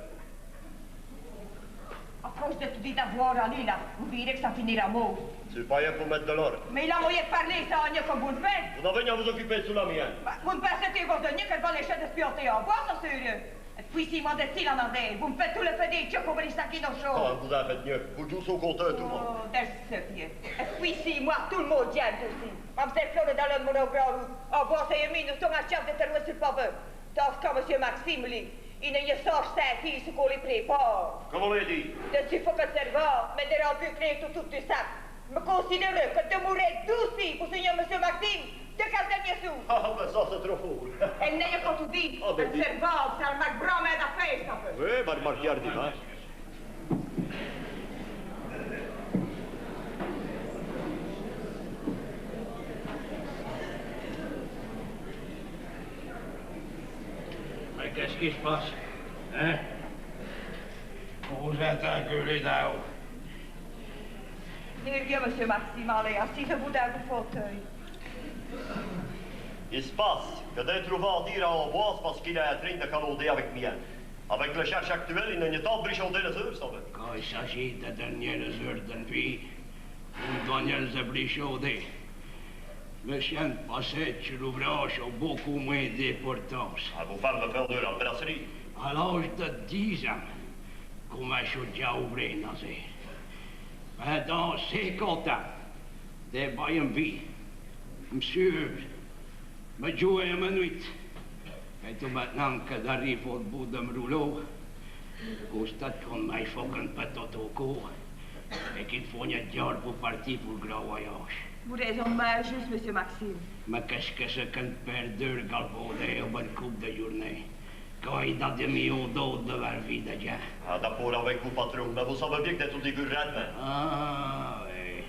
À cause de tout dit d'avoir allé là, vous verrez que ça finira mot. C'est pas rien pour mettre de l'ordre. Mais il a moyen de parler, ça, Agnès, comme vous le faites. Vous n'avez rien à vous occuper sous la mienne. Bah, vous me passez tes ordonniers qu'elle va les chefs d'espionner en bois, ça, sérieux. Et puis, si moi de style en anglais, vous me faites tout le fait des tchèques pour les saquer nos Ah, choses. vous en faites mieux. Vous jouez au compteur, tout le monde. Oh, that's bien. Et puis, si moi, tout le monde diable aussi. Ma vous êtes fleur dans le monographe. En bois, c'est mis, nous sommes à chef de terre sur le paveur. Tant que M. Maxime, lui, il ne y sort sa fille, ce qu'on les prépare. Comment l'avez dit? Je suis faut que le serveur, mais des rendus clés tout du sac. Me considère que de mourir douci pour signer M. Maxime, de quel dernier sou. Ah, ben ça, c'est trop fort. Elle n'a pas tout dit. Ah, ben, Le dis. serveur, c'est un mec grand main d'affaires, ça peut. Oui, ben, remarquez, hein. Mais qu'est-ce qui se passe? Hein? On vous entend gueuler d'en haut. Venez bien, M. Maxime, allez, assisez-vous dans le fauteuil. Il se passe que d'être trouvé à dire à Amboise parce qu'il est en train de calauder avec Mian. Avec le cherche actuel, il n'a pas de brichauder les heures, ça va. Quand il s'agit de dernier les heures d'une vie, une donnelle de brichauder. Le chien de passé sur l'ouvrage a beaucoup moins d'importance. Ah, vos femmes me faire de la brasserie. À l'âge de 10 ans, comment je suis déjà ouvert, Nazaire. Pendant 50 ans, des bails en vie, monsieur, me jouer ma nuit. Et tout maintenant que j'arrive au bout de mon rouleau, constate qu'on m'a fait un patate au cours et qu'il faut une diable pour partir pour le grand voyage. Vous raisonnez juste, M. Maxime. Mais qu'est-ce que c'est qu'un père d'heure galvaudé au bonne coupe de journée? Quand il a demi au dos de la vie de gens. Ah, d'accord avec vous, patron, mais vous savez bien que c'est tout dégueulasse. Ah, oui.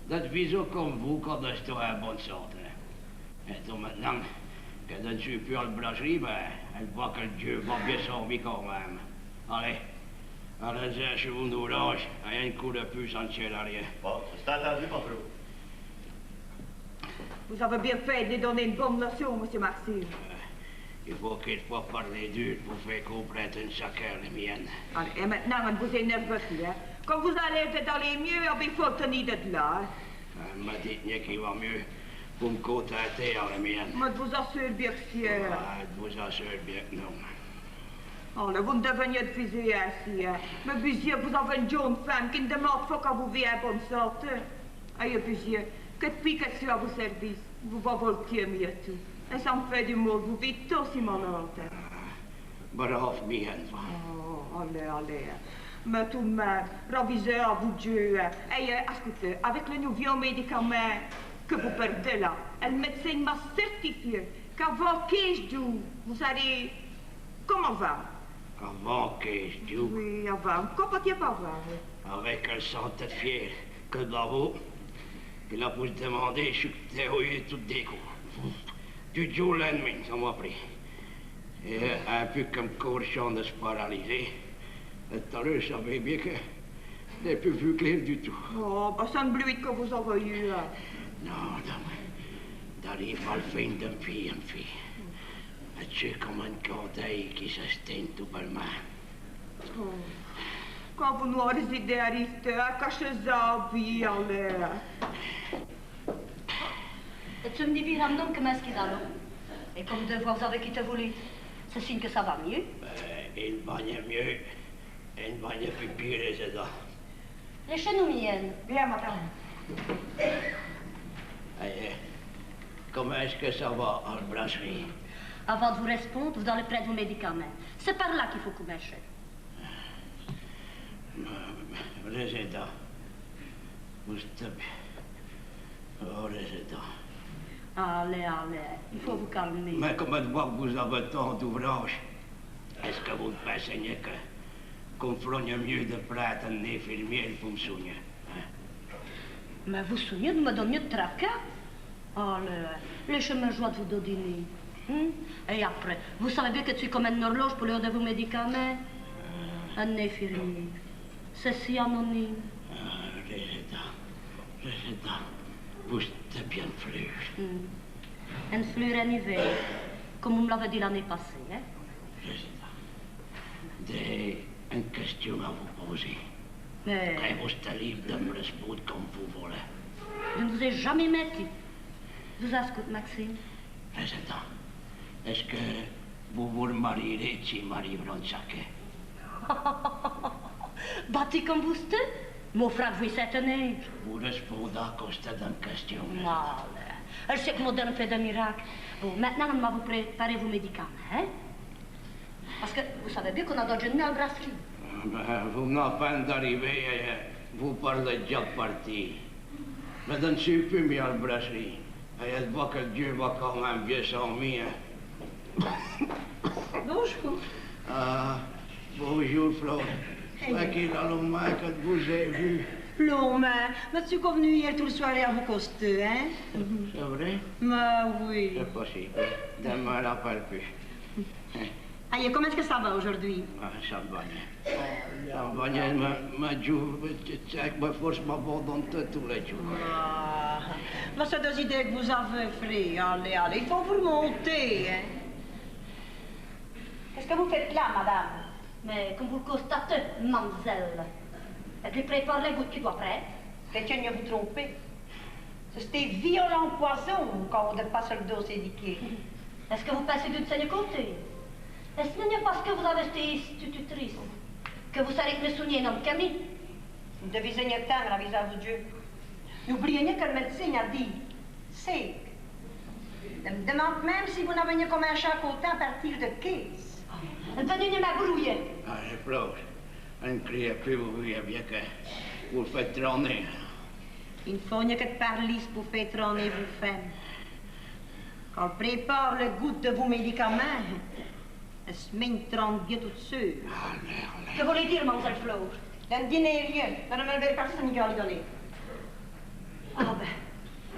Dat viso comme vous quand je suis en bonne santé. Et tout maintenant que je ne suis plus à la brasserie, ben, elle voit que Dieu va bien sauver quand même. Allez, Allez-y, je vous nous lâche. Un coup de puce en tient l'arrière. Bon, c'est entendu, patron. Vous avez bien fait de donner une bonne leçon, monsieur Maxime. Il faut qu'il faut parler dur pour faire comprendre une chacun les miennes. Allez, et maintenant, ne vous énervez plus, hein. Quand vous allez aller mieux, il faut tenir de là, hein. M'a dit qu'il va mieux pour me contenter à la mienne. Moi, je vous assure bien que si... Je vous assure bien que non. Oh, là, vous ne deveniez de fusil ainsi, hein. Mais Busier, vous avez une jeune femme qui ne demande pas quand vous vient à bonne santé. Aïe, Busier, que depuis que je suis à vos services, vous va voltiez mieux tout. Et ça me fait du mal, vous vite aussi malade. Brave bien, va. Oh, allez. Mais tout de même, ravisez à vous Dieu. Et écoutez, avec le nouveau médicament que vous perdez là, le médecin m'a certifié qu'avant 15 jours, vous allez... Comment va? Avant 15 jours? Oui, avant. Comment peut-il pas voir? Avec un santé fier que bravo, il a pu se demander, je suis dérouillé tout des coups. Du jour au lendemain, ça m'a pris. Et un peu comme cochon de se paralyser. Tout à l'heure, je savais bien que je n'ai plus vu clair du tout. Oh, bah ça ne bluit que vous avez eu. Hein. Non, d'arriver à la fin d'un fille en fille. C'est comme un corbeille qui s'estime tout par main. Oh. Quand vous nous résidez à Riste, cachez-en, puis allez. Et tu me dis, Biram, donc, comment est-ce qu'il a l'eau? Et comme deux fois vous avez quitté voulu, c'est signe que ça va mieux? Il va mieux. Il va plus pire, c'est ça. Les chenous miennes. Bien, madame. Comment est-ce que ça va en brasserie? Avant de vous répondre, vous allez prendre vos médicaments. C'est par là qu'il faut qu'on marche. Résident. Vous êtes... Oh, résident. Allez, il faut vous calmer. Mais comment de voir que vous avez tant d'ouvrages? Est-ce que vous ne pensez que qu'on ferait mieux de prêtre un infirmier pour me soigner? Mais vous soignez de me donner mieux de tracas? Allez, laissez-moi joie de vous donner. Et après, vous savez bien que tu es comme une horloge pour l'heure de vos médicaments? Un infirmier. C'est si anonyme. Résident, vous êtes bien fleur. Une fleur en hiver, comme vous me l'avez dit l'année passée, hein? Résident, une question à vous poser. Mais... Et vous êtes libre de me répondre comme vous voulez. Je ne vous ai jamais menti. Je vous écoute, Maxime. Résident, est-ce que vous vous marierez si Marie Bronsaque? Bâti comme vous êtes, mon frère, vous êtes un Vous répondez à cause d'une question. Mal. Elle sait que moderne fait des miracles. Bon, maintenant, on va vous préparer vos médicaments, hein? Parce que vous savez bien qu'on a d'autres jeunes à la brasserie. Vous m'avez peine d'arriver et vous parlez déjà de parti. Mais dans ce fumier à la brasserie, et elle voit que Dieu va quand même bien s'en mis. Bonjour. Bonjour, Flo. C'est qu'il a le main que vous ai vu. Plomb, m'as-tu convenu hier tout le soir à vos costeux, hein? C'est vrai? Mais oui. C'est possible. Demain, elle n'appelle plus. Aïe, comment est-ce que ça va aujourd'hui? Ça va bien. Ça va bien, ma joue, ma force m'abandonne tous les jours. Mais c'est des idées que vous avez, frère. Allez, il faut vous remonter, hein? Qu'est-ce que vous faites là, madame? Mais comme vous le constatez, mademoiselle, elle lui prépare les gouttes qu'il doit prendre. Peut-être vous tromper. C'était violent poison quand on dépasse le dos indiqué. Est-ce que vous pensez d'une saigne côté? Est-ce que ce n'est pas parce que vous avez été institutrice que vous savez que me souvenez non Camille? Vous devez saigner tendre à visage de Dieu. N'oubliez pas que le médecin a dit, c'est. Je me demande même si vous n'avez comme un chat côté à partir de 15. Venez ma brouille. Je pleure. Un cri plus, vous voyez bien que vous le faites trôner. Il ne faut que de parler pour faire trôner vos femmes. Quand on prépare le goût de vos médicaments, la semaine tremble bien toute seule. Que voulez dire, mademoiselle Flo? D'un dîner, rien. Madame Albert, personne n'y a donné. Ah ben,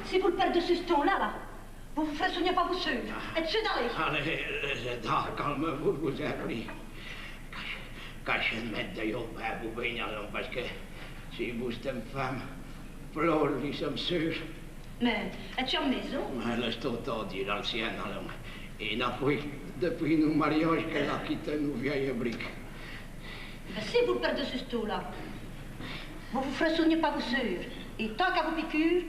si vous le perdez sur ce ton-là, vous vous ferez soigner pas vous seul. Êtes-vous d'aller? Allez, calmez-vous, vous avez pris. cachez de mettre de l'eau, vous baignez parce que si vous êtes une femme, pour nous sommes sûrs. Mais es-tu en maison? Laisse tout dit l'ancienne, et depuis nos mariages qu'elle a quitté nos vieilles briques. Ben, si vous perdez ce stoule-là, vous vous ferez souvenir pas vous sûr. Et tant qu'à vous piqûre,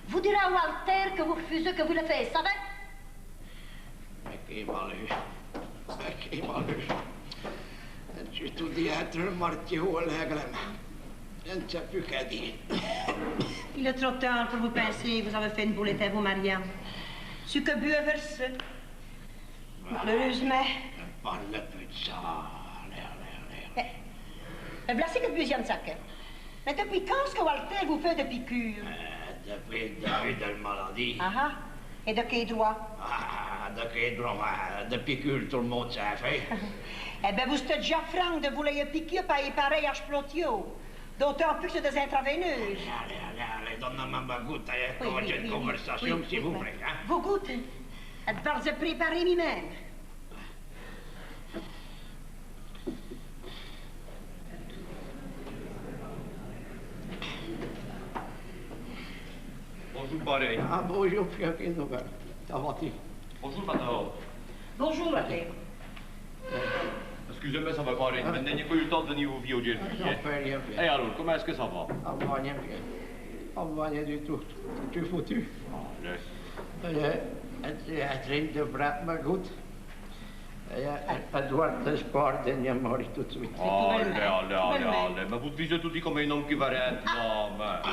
vous direz à Walter que vous refusez que vous le fassiez, savez? Mais qui malheur, qui malheur. Tu tout dit être un marteau à l'aigle. Je ne sais plus qu'à dire. Il est trop tard pour vous pincer, vous avez fait une boulette à vos Marianne. Ce que bu est versé. Malheureusement. Parle plus de ça. Mais voici que deuxième sac. Mais depuis quand est-ce que Walter vous fait de piqûres? Depuis le début de la maladie. Ah ah. Et de quel droit? Ah, de quel droit? De piqûres, tout le monde s'est fait. Eh bien, vous êtes déjà franc de vous les piquer par pareil à Splotio. D'autant plus que des intraveineuses. Allez, donne-moi ma goutte pour une conversation, s'il vous plaît. Hein? Vos gouttes? Elles parlent de préparer lui-même. Bonjour, pareil. Ah, bonjour, Pierre, quelle nouvelle? Ça va-t-il? Bonjour, Matao. Bonjour, Walter. Excusez-moi, ça va pas rien. Maintenant, il n'y a pas eu le temps de venir vous vieux aujourd'hui. Ça fait rien, Pierre. Et alors, comment est-ce que ça va? Ça va rien, Pierre. Ça va rien du tout. Tu es foutu. Oh, Het erin de brat maar goed. Ja, het wordt de sport en je moet tout de suite. Allez, mais vous visez tout dit comme un homme qui va rien. Non, mais...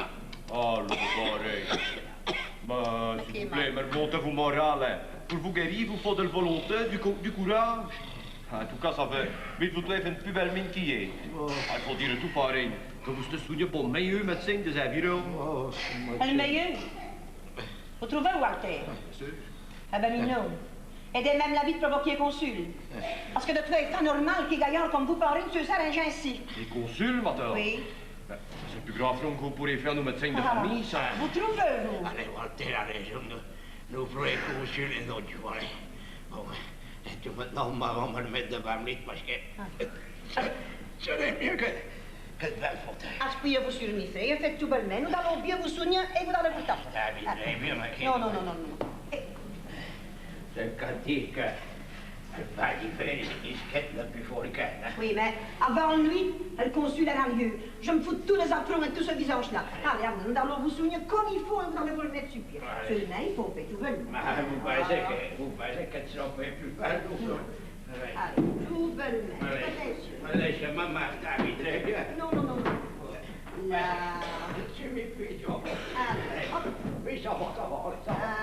Oh, le pareil. Mais, s'il vous plaît, mais remontez-vous moral. Pour vous guérir, vous faut de la volonté, du courage. En tout cas, ça fait... Vite, vous trouvez une plus belle mine qui est. Il faut dire tout pareil. Que vous te souvenez pour le meilleur médecin des environs. Le meilleur? Vous trouvez, Walter? Bien sûr. Ah ben, non. Et de même la vie de provoquer consul. Parce que de trouver pas normal qu'un gaillard comme vous parlez de se s'arranger ainsi. Les consuls, Mateo? Oui. Ben, c'est le plus grand front que vous pourrez faire nos médecins de famille, ça. Vous trouvez, vous? Allez, Walter a raison. Nous ferons consul et notre joie. Bon, tu maintenant, on va me le mettre devant le lit parce que... Ce serait mieux que de faire le fauteuil. Appuyez-vous sur une feuille, faites tout bellement. Nous allons bien vous soigner et vous allez vous taper. Très bien, mais... Non. C'est qu'à dire que... Le pas d'hiver, il se quête le plus fort le cœur, hein? Oui, mais avant lui, le consul a lieu. Je me fous de tous les affronts et de tout ce visage-là. Allez, nous allons vous soigner comme il faut et vous allez vous le mettre sur pied. Seulement, il faut faire tout bellement. Vous pensez qu'elle sera pas plus belle, vous? Allez, tout bellement. Laissez maman, David, très bien. Non. Là. Tu m'y fais, tu vois. Allez, hop. Oui, ça va.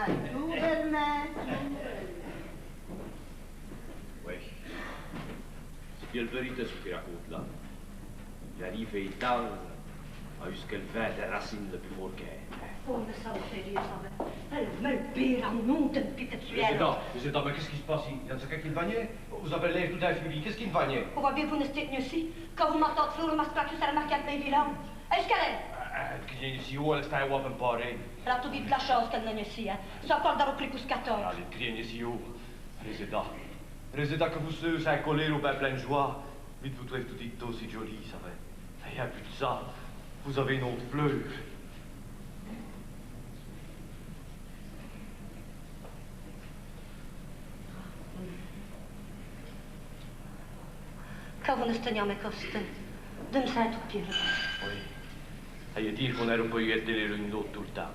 Allez, tout bellement. Oui. C'est quelle vérité ce qu'il raconte là. J'arrive et étale à ce qu'elle fait des racines le plus fort qu'elle. Oh, mais ça me fait rire, ça va. Elle me le pire en monte une petite suelle. Président, mais qu'est-ce qui se passe ici? Il y a quelqu'un qui vagnait? Vous avez l'air tout infuri. Qu'est-ce qui vagnait? Pourquoi bien vous ne stêtes ici? Quand vous m'entendez fleur, ma scratch, ça remarque à plein vilain. Est-ce qu'elle est? Qui vient ici, où elle est à wapen pareil? Elle a tout dit de la chose qu'elle n'est ici, hein. C'est encore dans le prix pour 14. Allez, qui vient ici, où? Président, que vous soyez à coller au bain plein de joie. Vite, vous trouvez tout dit aussi joli, ça va. Il n'y a plus de ça. Vous avez une autre fleur. Quand vous ne teniez mes costumes, de me sentir tout pied. Oui. Ça veut dire qu'on aurait pas eu être l'une de l'autre tout le temps.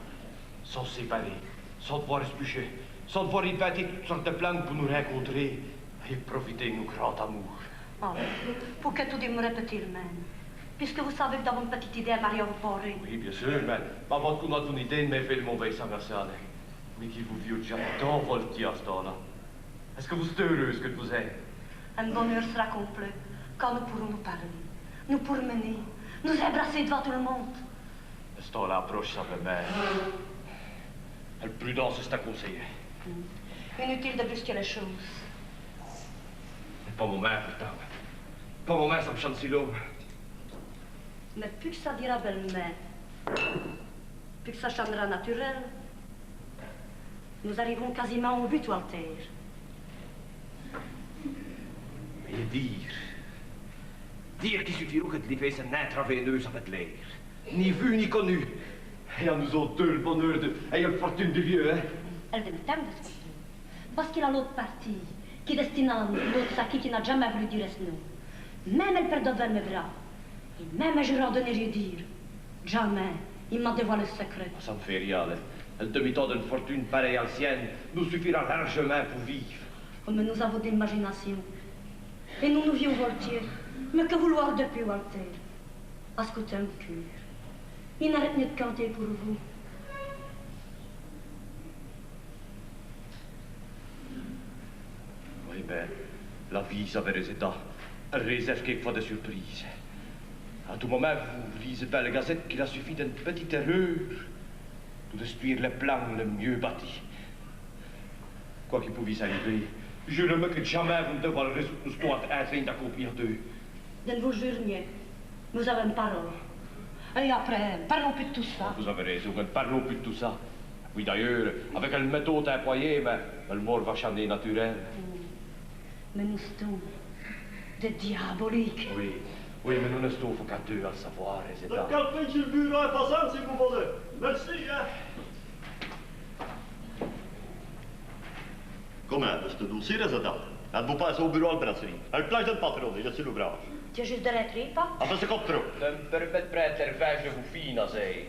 Sans se séparer, sans devoir se bûcher, sans devoir inventer toutes sortes de plans pour nous rencontrer et profiter de nos grands amours. Oh, pour que tout me répétiez le même. Puisque vous savez que dans une petite idée à Maria vous parlez. Oui, bien sûr, mais pas votre coup notre idée de me faire le mauvais Saint-Versal. Mais qui vous vieux déjà tant volontiers à ce temps-là. Est-ce que vous êtes heureuse que vous êtes? Un bonheur sera complet quand nous pourrons nous parler, nous promener, nous embrasser devant tout le monde. Ce temps-là approche simplement. La prudence est à conseiller. Inutile de brusquer les choses. Pas mon mère, pourtant. Pas mon mère, ça me chante si long. Mais plus que ça dira belle-mère, plus que ça chantera naturel, nous arriverons quasiment au but, Walter. Mais dire, Dire qu'il suffira que de les faire une intraveineuse avec l'air. Ni vu ni connu. Et à nous autres deux, le bonheur de... Et une fortune de vieux, hein. Elle veut me de ce côté. Parce qu'il a l'autre partie, qui destine à l'autre Saki qui n'a jamais voulu dire ce nom. Même elle perd devant mes bras. Et même je leur donne rien dire. Jamais. Il m'a dévoilé le secret. Ça me fait rire, là. Le demi-temps d'une fortune pareille à la sienne nous suffira largement pour vivre. Oh, mais nous avons de l'imagination. Et nous nous vions voltiers. Mais que vouloir depuis, Walter? Ascoltez un cœur. Il n'arrête pas de canter pour vous. Oui, ben, la vie, ça va résultat. Elle réserve quelquefois des surprises. À tout moment, vous lisez dans la gazette qu'il a suffi d'une petite erreur pour détruire le plan le mieux bâti. Quoi qu'il puisse arriver, je ne me que jamais vous ne dévoilerez ce que nous sommes en train d'accomplir d'eux. Je ne vous jure rien. Nous avons une parole. Et après, parlons plus de tout ça. Vous avez raison, ne parlons plus de tout ça. Oui, d'ailleurs, avec une méthode employée, mais le mort va changer naturel. Mais nous sommes des diaboliques. Oui, oui, mais nous ne sommes qu'à deux à le savoir, et Le calpin sur le bureau est passant, si vous voulez. Merci, hein. Comment, c'est un dossier, résident? Elle vous passe au bureau à la brasserie. Elle plage de patron, il est sur l'ouvrage. Tu es juste de l'entrée, pas? Ah, ben c'est comme trop. Ne me permettez pas d'intervenir, je vous fie, Nazaire.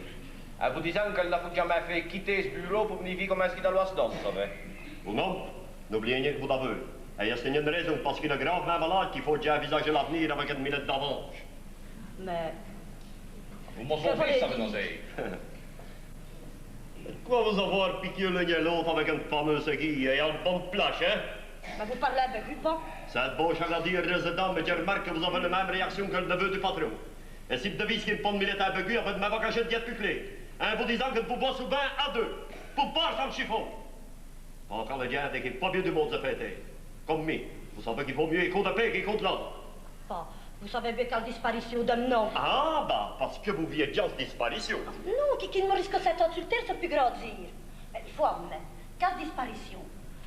En vous disant qu'elle n'a jamais fait quitter ce bureau pour venir vivre comme un ski dans l'Ouest-Dans, vous savez. Ou non, n'oubliez rien que vous l'avez. Et c'est une raison, parce qu'il est gravement malade qu'il faut déjà envisager l'avenir avec une minute d'avance. Mais... Vous m'en sortez, ça, Nazaire. Quoi vous avoir piqué l'un et l'autre avec une fameuse aiguille et une bonne plage, hein? Mais vous parlez avec lui, pas? C'est beau, à dire, résident, mais je remarque que vous avez la même réaction que le neveu du patron. Et si vous devez qu'il pas de militaire bégu, avec ma vocation de diète plus clé, en vous disant que vous boivez souvent à deux, pour boire sans le chiffon. Pas encore le diable et qu'il n'est pas bien du monde de fêter. Comme moi, vous savez qu'il vaut mieux écho de paix qu'écho de l'ordre. Pas. Vous savez bien quelle disparition d'un nom. Ah, bah, parce que vous viez bien de disparition. Non, qui ne me risque cette insulter, c'est plus grandir. Mais il faut amener. Quelle disparition?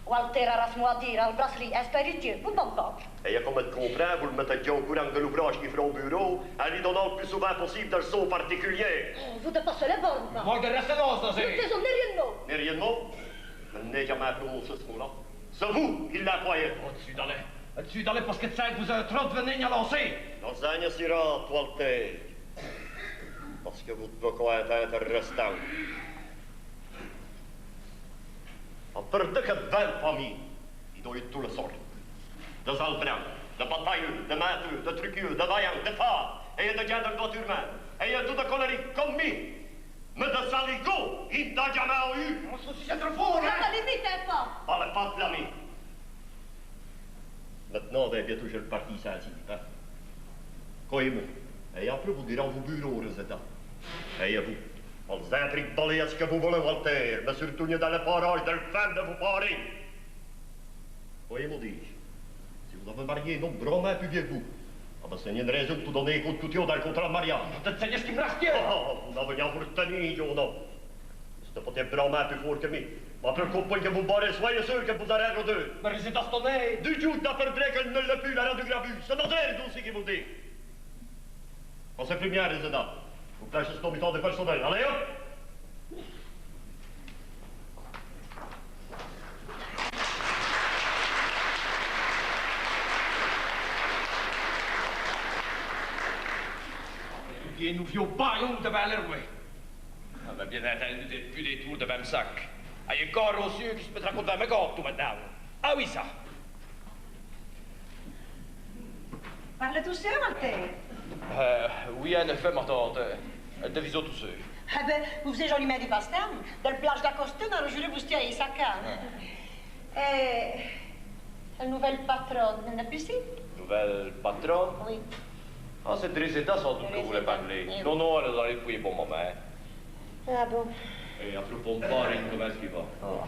Walter arrache-moi à dire, à la brasserie, espéritieux, vous m'en pas. Et comme elle comprend, vous le mettez bien au courant de l'ouvrage qui fera au bureau, en lui donnant le plus souvent possible de son particulier. Vous dépassez les bornes, pas? Moi, de rester dans ce Nous faisons rien de mot. N'est rien de mot? Je n'ai jamais prononcé ce mot-là. C'est vous qui l'employez. Au-dessus d'aller. Au-dessus d'aller parce que tu sais que vous avez trop de venir à lancer. L'enseigne sera, Walter. Parce que vous devez quoi être intéressant. En perdre que 20 familles, il doit y avoir toutes les sortes. De albrands, de batailleux, de maîtreux, de truqueux, de vaillants, de phares, et de gens de voiturement, et de toute colérique comme moi. Mais de saligots, il n'a jamais eu. C'est trop fort, À la limite, pas. Pas le pas de l'ami. Maintenant, on va bien toucher le parti sensible. Hein? Croyez-moi. Et après, vous direz vos bureaux, résident. Et à vous. On les intrigue d'aller à ce que vous voulez, Walter, mais surtout dans le forage de la femme de vos parents. Voyez-moi dire, si vous avez marié un homme drôlement plus vieux que vous, ah ben c'est une raison pour donner coup de couteau dans le contrat de mariage. Peut-être c'est ce qui me reste. Oh, vous n'avez rien pour tenir, ou non. C'était peut-être drôlement plus fort que moi. Mais après le copain que vous barrez, soyez sûr que vous arrêterez deux. Mais résident Stoney. Du tout, t'apperdrez qu'elle ne l'a plus, la rende gravue. C'est notre aussi qui vous dit. On sait plus bien, résident. Vous placez ce habitant de personnel. Allez, hop! Et nous vions baillons devant l'Hervé. On va bien entendu depuis des tours devant le sac. Il y a un corps aux cieux qui se met à raconter à mes gars tout maintenant. Ah oui, ça. Parle tout seul, Walter. Oui, en effet, ma tante. Devisons tous ceux. Ah ben, vous faisiez joliment du pastam. Dans le plage d'Acosta, dans le juré, vous stiez à Isaka. La nouvelle patronne, elle n'a plus ici? Nouvelle patronne? Oui. Ah, c'est Dreseda sans doute que vous voulez parler. Oui. Non, non, elle arrive pour un bon moment. Ah bon? Et à propos de Paris, comment est-ce qu'il va? Oh.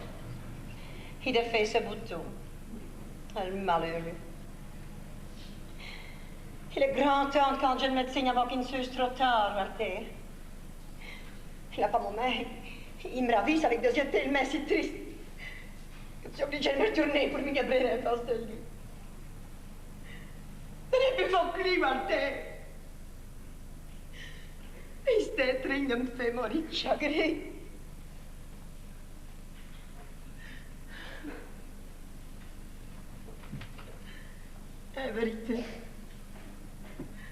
Il a fait ce bouton. Le malheureux. Il est grand temps quand je le médecin avant qu'il ne se trop tard, Walter. Il n'a pas mon mère. Il me ravisse avec des yeux tellement si tristes que je suis obligée de me retourner pour me gaber en face de lui. n'est plus son cri, Walter. Et cette ring me fait mourir de chagrin. La vérité.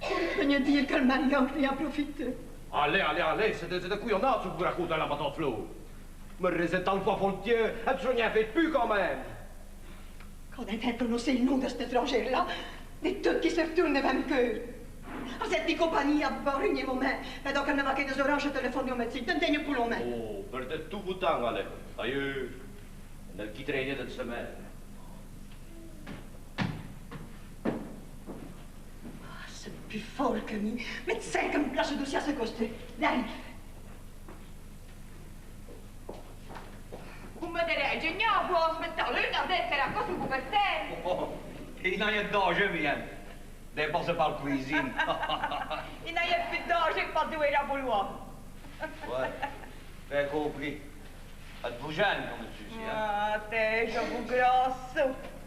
Je veux dire que le mariage lui a profité. Allez, c'est de couillonnade ce que vous racontez là, madame Flo. Me résétant le fois pour Dieu, elle n'y fait plus quand même. Quand on a prononcé le nom de cet étranger-là, des toutes qui se retournent vers le cœur. Cette compagnie a pas régné mon main. Et donc, elle n'a pas que des oranges, je téléphone au médecin. T'en t'es pour l'homme. Oh, peut-être tout vous temps, allez. D'ailleurs, on a le qui traînait de semaine. C'est plus fort que lui. Médecin comme place de dossier à ce costume. D'arrive. Vous me direz, Junior, vous se mettez à l'une, c'est la cause que vous faites. Oh, il n'y a rien de danger, bien. Dépensez par la cuisine. Il n'y a plus de danger que pas douer la bouloire. Ouais, j'ai compris. Êtes-vous jeune, comme tu dis, hein? Ah, t'es, je vous grosse.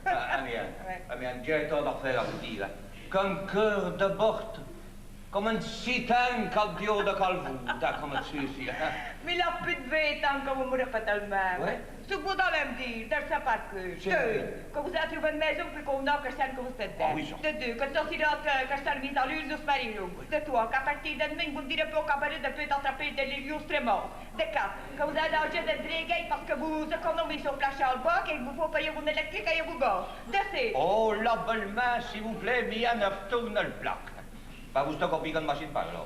Amiens, j'ai tant d'affaires à vous dire. Comme cœur de porte, comme un citerne calpio de calvou, comme tu dis, hein? Mais il a plus de tant que vous me répétez le même. Ouais. Ce que vous allez me dire, de ça pas que que vous avez trouvé une maison plus convenable que celle que vous êtes dedans. Ah oui, ça. De deux, que le sortira que je mise à l'use de ce marino. De trois, qu'à partir de demain, vous ne direz pas au cabaret de peut attraper des délirios très morts. De quatre, que vous avez danger d'être drégué parce que vous économisez sur flash à bas et qu'il vous faut payer vos électrique et vous gaz. De six. Oh, la belle main, s'il vous plaît, bien neuf tourne le plaque. Bah, vous stockez copié une machine par là.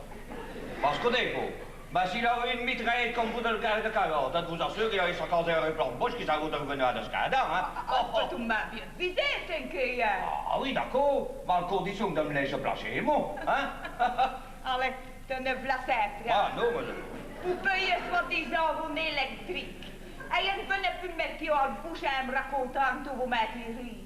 Parce que défaut. Bah, s'il avait une mitraillette comme vous dans le carré de carotte, je vous assure qu'il y aurait 50 € un plan de bouche qui s'arrête de revenir à l'escadre, hein? Tout m'a bien visé, c'est que... Ah oui, d'accord, mais en condition de me laisser placer, moi, hein? Allez, tenez la sèvre. Ah, non, mais... Vous payez soi-disant vos électriques. Et elle ne venait plus mettre à la bouche à me racontant tous vos matériels.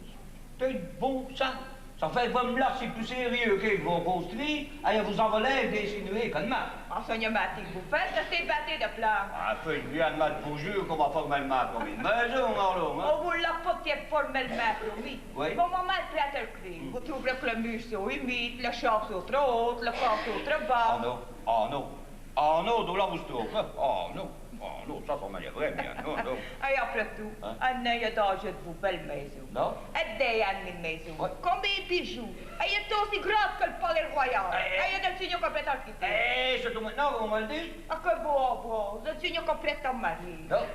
C'est bon, ça? Ça fait comme là, c'est plus sérieux que vos construits, et vous envolez d'insinuer comme ça. Enseignement que vous faites, c'est batté de plan. Ah, faites bien de mettre vos jeux qu'on va formellement promis. Mais on en On vous l'a pas formellement promis. Oui. Bon moment prête à le créer. Vous trouverez que le museau imite, le char sur trop haute, le corps sur trop bas. Oh non, oh non. Oh non, d'où là vous se trouvez? Oh non. Oh non, ça m'allait vrai bien. Non, non. Et après tout, un œil d'âge de vous belle maison. Non? Et des années de maison. Ouais. Combien de bijoux? Et il est aussi grave que le palais royal. Et il y a des signes complètement architectes. Eh, c'est tout maintenant qu'on me le dit? Ah, que beau, des signes complètement mariés. Non.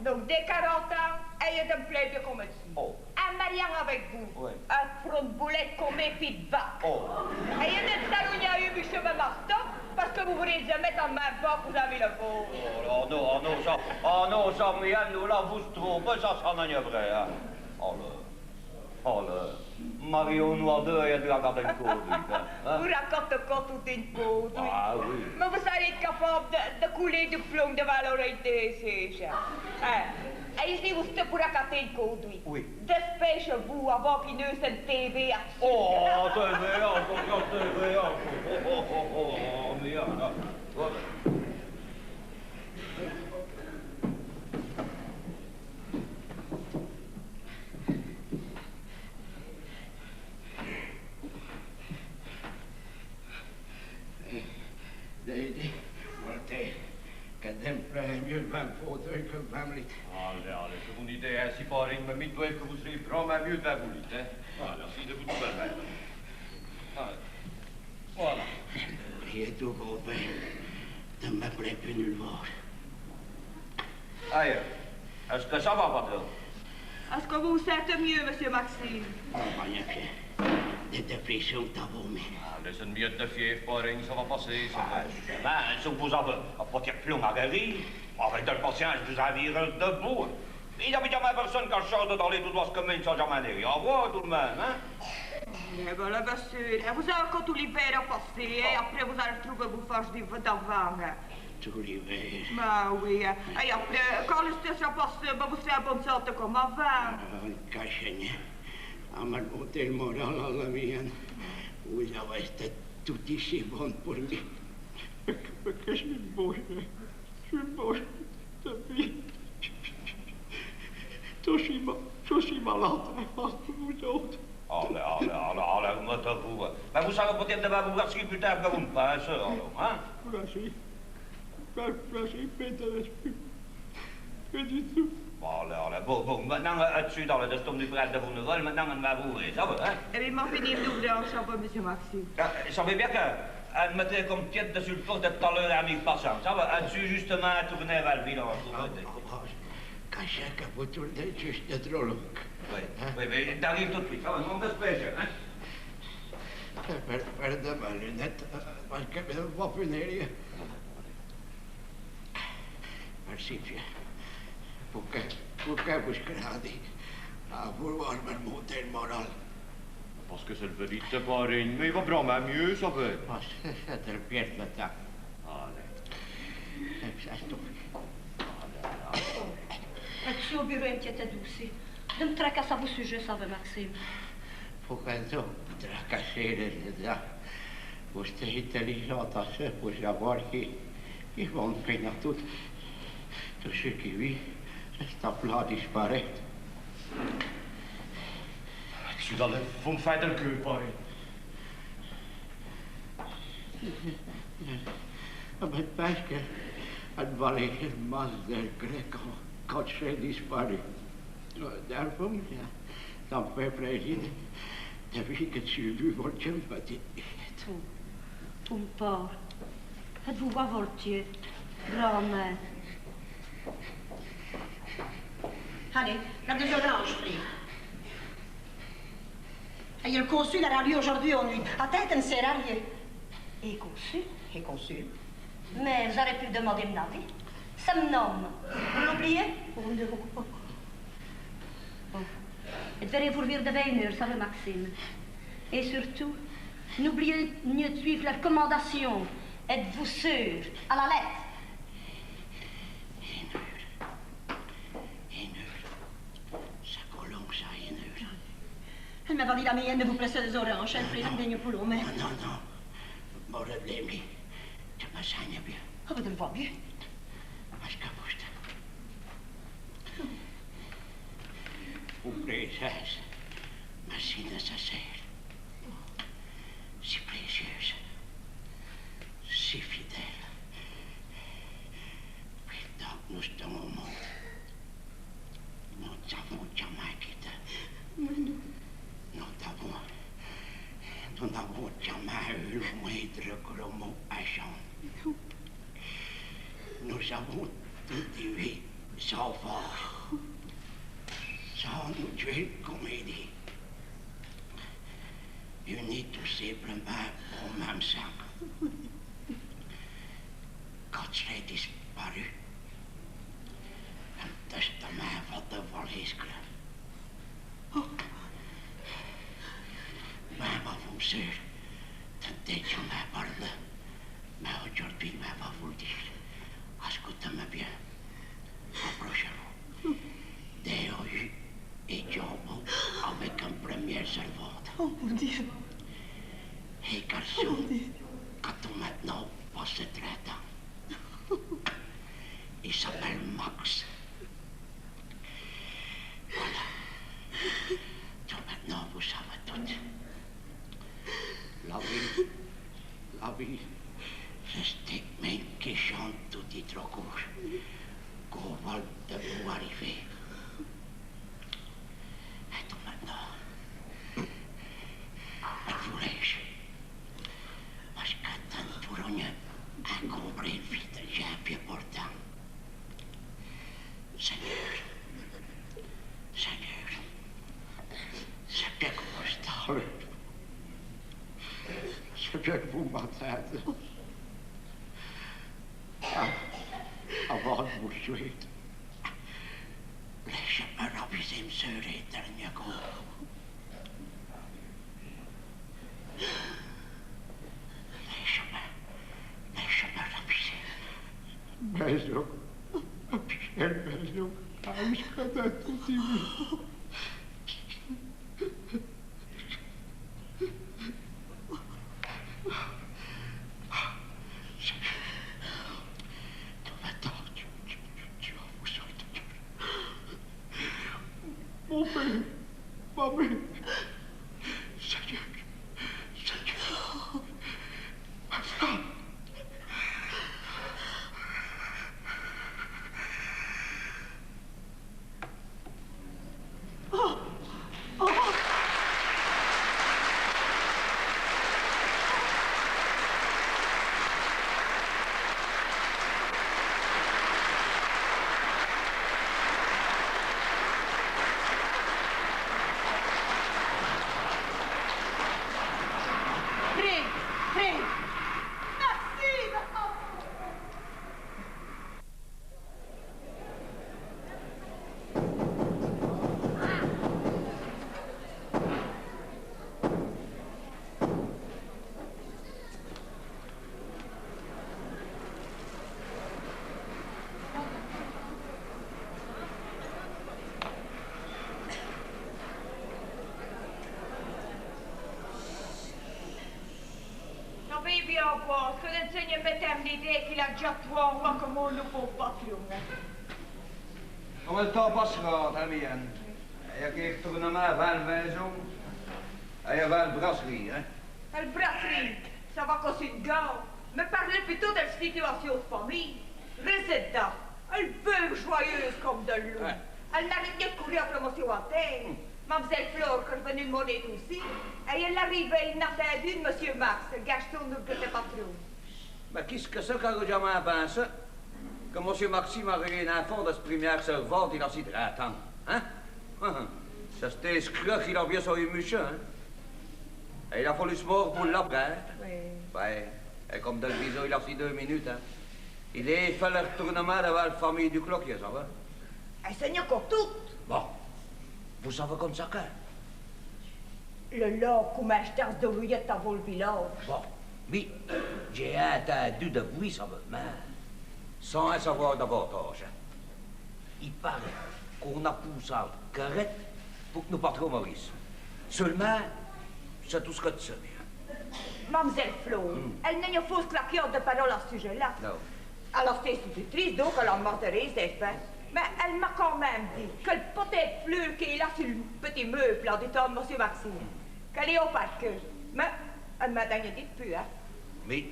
Donc, dès 40 ans, il y a des plaies comme ici. Oh. Un mariage avec vous. Ouais. Un front de boulette comme un pied de vac. Oh. Et il y a des salons, il y a eu du chemin marteau. Parce que vous voulez jamais dans le même bord que vous avez le beau. Oh non, ça, mais nous là, vous se trompez, ça n'en est vrai, hein. Oh là, Mario Noir 2, il y a de la garder une code, hein. Vous racontez encore toute une cause, oui. Ah oui. Mais vous allez être capable de couler du plomb devant l'oreille de ces gens. Hein? Et ici, vous êtes pour raconter une code, oui. Oui. Dépêchez-vous avant qu'il ne se TV. Oh, TV, encore TV, oh, merde. Walter, que d'employer mieux le 20 fauteuil que le 20 litres. Allez, c'est une idée ainsi par une mamie, doit que vous serez vraiment mieux de 20 litres, hein. Ah, merci de vous tout belle mère. Allez. Voilà. Priez tout copain, ne m'appelez plus nulle part. Aïe, est-ce que ça va, patron? Est-ce que vous êtes mieux, monsieur Maxime? Rien fait. Des dépressions que t'as vomi. Laissez mieux de fièvre, pareil, ça va passer, ça va. Ben, si vous avez pas de plomb à guérir, avec de la patience, vous avez debout. Il n'y a jamais personne qui charge dans les doigts communes sans jamais aller. Au revoir tout le monde, hein? Eh bien, là, monsieur, vous avez encore tout l'hiver à passer, et après vous allez trouver vous fâche d'avant. Tout l'hiver. Ben oui, et après, quand le stress a passé, ben, vous serez à bonne santé comme avant. Cachenye. À mal monter le moral à la mienne. Vous avez été tout ici bon pour lui. Que je suis beau, depuis. Je suis malade, vous autres. Allez, mettez-vous. Ben, vous savez peut-être de vous voir ce qui plus tard que vous me passez, alors, hein? Merci, Peter, pas du tout. Allez, bon, maintenant, dessus dans le destin du frère de vos nouvelles, maintenant, on va vous ouvrir, ça va, hein? Eh bien, m'en finir d'ouvrir en chambre, monsieur Maxime. Ça savez bien qu'elle mettait comme pièce dessus le fort de tout à l'heure, ami passant, ça va, dessus, justement, tourner vers le village. Cachez que vous tournez juste de trop long. Oui, mais t'arrives tout de suite, ça va, non despêche, hein? Perdez ma lunette, parce que je ne vois plus rien. Merci, vieux. Pourquoi vous scradez à vouloir me monter le moral? Parce que c'est le petit de pareil, mais il va vraiment mieux, ça va. Parce que c'est le pire de temps. Allez. Ça se trouve. Es-tu au bureau inquiète douce? De me tracasser à vos sujets, ça va, Maxime. Pourquoi donc vous tracasser les gens? Vous êtes intelligent assez pour savoir qu'ils vont finir tout ce qui vit, c'est à plat disparaître. Tu dois vous me faire le cœur, pareil. Mais parce qu'elle valait une masse de grec quand j'ai disparu. Dans le fond, ça me fait plaisir depuis que tu as vu votre jeune petite. Tout me part. Faites-vous voir voltiers, grand-mère. Allez, la deux oranges, frère. Et le consul a rallié aujourd'hui aux nuits. À tête, ne sert à rien. Et consul? Et consul? Mais vous auriez pu demander mon avis. Ça me nomme. Vous l'oubliez? Oh non. Et devez vous revire de 20 heures, ça va, Maxime. Et surtout, n'oubliez ni de suivre les recommandations. Êtes-vous sûr? À la lettre. Elle m'a vendu la mienne de vous presser des oranges. Elle présente des poulons, mais... Non. Mon problème, je me sens bien. Ah, vous me voyez bien. Parce que vous princesse, mais si nécessaire, si précieuse, si fidèle. Puis tant que nous sommes au monde, nous n'avons jamais quitté. Nous n'avons jamais eu le moindre gros mot à chanter. Nous avons tout dit sans force, sans nous tuer une comédie. Unis tout simplement au même sang. Quand j'ai disparu, un testament va devoir l'esclave. Même à vous, sœur, tentez que m'en parle, mais aujourd'hui, je vais vous le dire. Écoutez-moi bien. Approchez-vous. Déoyu et Jumbo avec un premier servante. Oh mon Dieu. Et garçon, quand-on maintenant passe 30 ans. Il s'appelle Max. Voilà. Donc maintenant, vous savez tout. La vie, c'est Stickman qui chante tout dit trop court. Qu'on va de vous arriver. Et donc maintenant, êtes-vous riche? Parce que tant pour rien, à compris vite, j'ai un pied portant. Seigneur, c'est bien que vous parlez. C'est bien que vous m'entendez. Avant de vous suivre, laissez-moi raviser sœur et dernier coup. Laissez-moi raviser. Maison, quelle maison, jusqu'à d'un tout début. Mon père, oui, bien, boss, que l'enseigne maternité qu'il a déjà 3 mois comme mon nouveau patron. Om het toch pas gehad, hè, Mien? Je kreeg toch nog maar van wijzong. En je was brasserie, hè? Elle brasserie, ça va causer une gare. Me parlez plutôt de la situation de famille. Résultat, elle veut joyeuse comme de l'eau. Ouais. Elle n'arrête pas de courir après monsieur Walter. Mademoiselle Flore, qui est venue de monnaie aussi. Et elle arrivait inattendue de monsieur Max, le garçon de petit patron. Mais qu'est-ce que c'est quand jamais pensé? Que monsieur Maxime a rien à fond de ce premier servant, il a si très attendre, hein? Ça c'était escroc qu'il a bien son émotion, hein? Et il a fallu se mordre pour l'apprendre. Oui. Ouais. Et comme dans le bisou, il a fait 2 minutes, hein? Il a fait le retournement devant la famille du cloquier, ça va? Elle saigne encore toute. Bon. Vous savez comme ça que? Le lot, comme un tasse de rouillette avant le village. Bon. Mais j'ai entendu de bruit, ça va mal. Sans savoir davantage. Il paraît qu'on a poussé la carrette pour que nous partions Maurice. Seulement, c'est tout ce que tu sais bien. Mademoiselle Flo, elle n'a une fausse claquette de parole à ce sujet-là. Non. Alors c'est institutrice, donc elle a morterie, c'est fait. Mais elle m'a quand même dit que le peut-être fleur qu'il a sur le petit meuble là, du temps de monsieur Maxime, qu'elle est au parc. Mais elle m'a rien dit depuis, hein. Mais,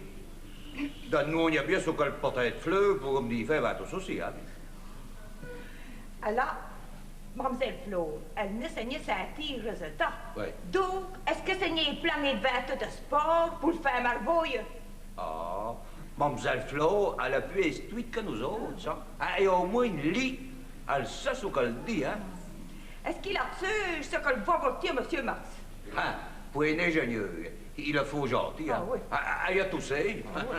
donne-nous, il y a bien ce qu'elle peut être fleur pour me dire faire va tous aussi, hein. Alors, mademoiselle Flo, elle ne saignait sa tire résultat. Oui. Donc, est-ce que c'est une planète verte de sport pour le faire marvouille? Ah, mademoiselle Flo, elle a pu estuer que nous autres, ça. Elle a au moins une lit. Elle sait ce qu'elle dit, hein. Est-ce qu'il a su ce que va volontiers monsieur Max? Ah, pour un ingénieur, il le faut gentil, hein. Ah oui. Elle a toussé. Ah oui.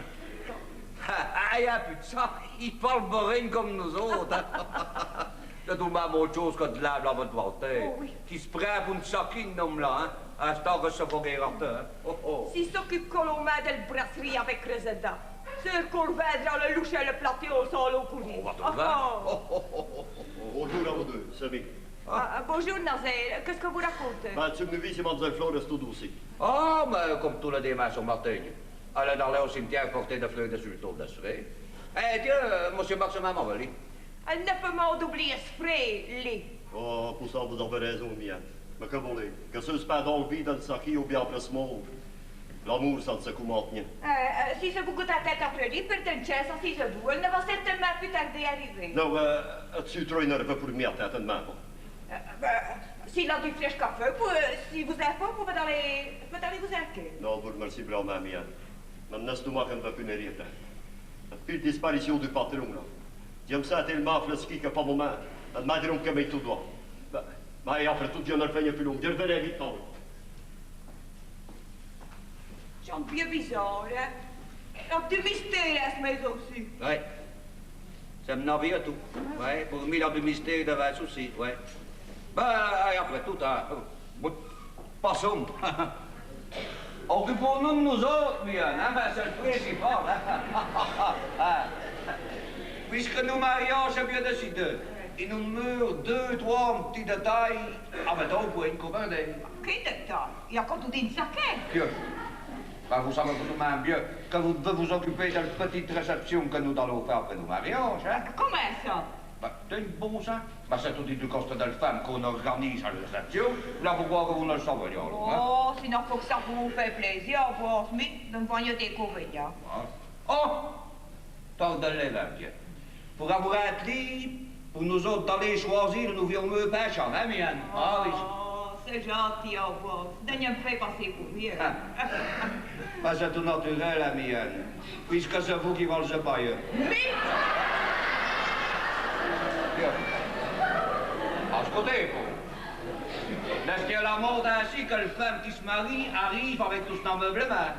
Elle a plus de ça. Il parle boring comme nous autres, hein. C'est tout de même autre chose que de l'âme à votre volonté. Oh oui. Qui se prend pour une saquine, homme-là, hein. À ce temps que ça va guérir, hein. Oh, oh. S'il s'occupe Colomba de la brasserie avec Reseda, c'est qu'on viendra le loucher le plateau au sol au coulis. On va trouver. Oh, oh, oh, oh. Bonjour à vous deux, Samy. Bonjour, Nazaire. Qu'est-ce que vous racontez? Ben, tu me vis, c'est Mademoiselle Flore, c'est tout aussi. Ah, mais comme tous les dimanches au matin, elle est dans au cimetière porter des fleurs de sultan de soleil. Eh, tiens, monsieur Maxime m'a envoyé. Elle ne peut m'en oublier ce frais, les. Oh, pour ça, vous avez raison, Mien. Mais que voulez, que ce soit dans le vide, dans le sac ou bien après ce monde, l'amour, ça ne se commente rien. Si c'est beaucoup ta tête après lui, peut-être une chaise assise debout, elle ne va certainement plus tarder à arriver. Non, tu trop énervé pour me attendre de main. S'il a du fraîche café, si vous êtes pas, vous pouvez aller vous inquiéter. Non, vous remerciez vraiment, Mien. Maintenant, c'est moi qui ne veux plus rien. Depuis la disparition du patron, là. J'aime ça tellement flasqué que pas moment. Elle m'a dit qu'on met tout droit. Mais après tout, j'en ai fait plus long. Je revenais vite, non. C'est un peu bizarre, hein? Un petit mystère à ce maison aussi. Oui. Ça me n'en tout. Oui, pour mille ans de mystère devant un souci, oui. Ben, après tout, hein. Passons. Occupons-nous de nous autres, bien, hein, ben, c'est le principal, hein. Puisque nous marions, c'est bien décidé. Il nous meurt 2, 3 petits détails. Ah, ben, donc, pour une commander. Quel détail? Il y a encore tout une saquette. Bien. Ben, vous savez tout de même bien que vous devez vous occuper de la petite réception que nous allons faire après nos mariages, hein. Comment ça? Ben, c'est bon, ça. Ben, c'est tout du coste de la femme qu'on organise à la réception. Là, vous croyez que vous ne le savez pas, hein. Oh, sinon, faut que ça vous fait plaisir, voir Smith, de me voyer des inconvénients. Oh! Tant de l'élève, bien. Pour avoir un libre, pour nous autres d'aller choisir, nous vions mieux pêcher, hein, Mienne? Ah, oui. Oh, c'est gentil, au revoir. Donnez me fait passer pour mieux. Ben, c'est tout naturel, la Mienne. Puisque c'est vous qui volez le paille. Mais... Bien. À ce côté, vous. Est-ce qu'il y a la mode ainsi que les femmes qui se marient arrivent avec tout ce meublement?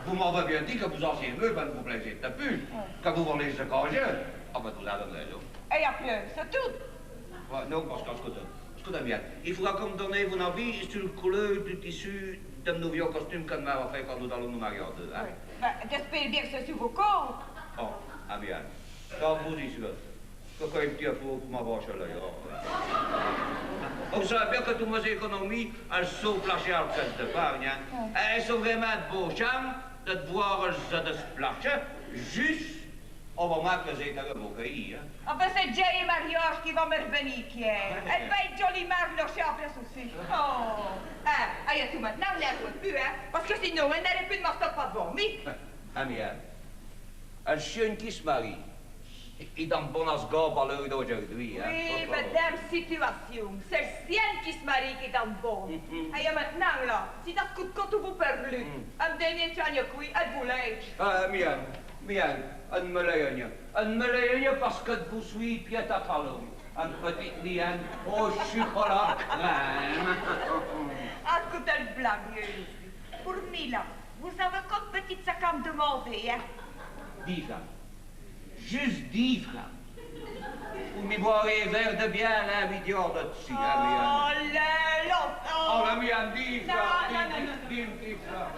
Vous m'avez bien dit que vos anciens meubles ne vous plaisaient plus, que vous volez ce congé. Ah ben, vous avez raison. Et après, c'est tout. Ouais, non, parce qu'écoutez bien, il faudra que me donner vos avis sur le couleur du tissu de nos vieux costumes que nous avons fait quand nous allons nous marier en deux, hein? Ben, j'espère bien que c'est sur vos comptes. Oh, ah bien. Donc, vous y suivez. Que quand il y a pour m'avoir chez l'œil. Vous savez bien que toutes mes économies, elles sont placées à l'hôtel d'épargne. Hein. Elles sont vraiment de beaux chambres de voir de se placer juste au moment que j'ai été recueilli. Hein. Ah ben c'est Jerry mariage qui va me revenir, Pierre. Elle va être jolie marge de chambre aussi. Oh, ah, il y a tout maintenant, on n'arrive plus, hein. Parce que sinon, on n'aurait plus de m'en pas de dormir. Amiens, un chien qui se marie. Il donne bon asgore par l'heure d'aujourd'hui. Hein. Oui, madame, situation. C'est le sien qui se marie qui donne bon. Et maintenant, là, si ça coûte quand vous perdez, un dernier chien qui, elle vous l'aide. Ah, bien, un me parce que vous suivez pied à palom. Un petit lien au chocolat crème. Ah, écoutez le blague. Pour moi, là, vous avez comme petite sac à me demander, hein? 10 francs. Juste 10 francs. Vous me boirez un verre de bien, là, idiot dessus, hein, oh, là, oh, la mienne, 10 francs. Non. 10 francs.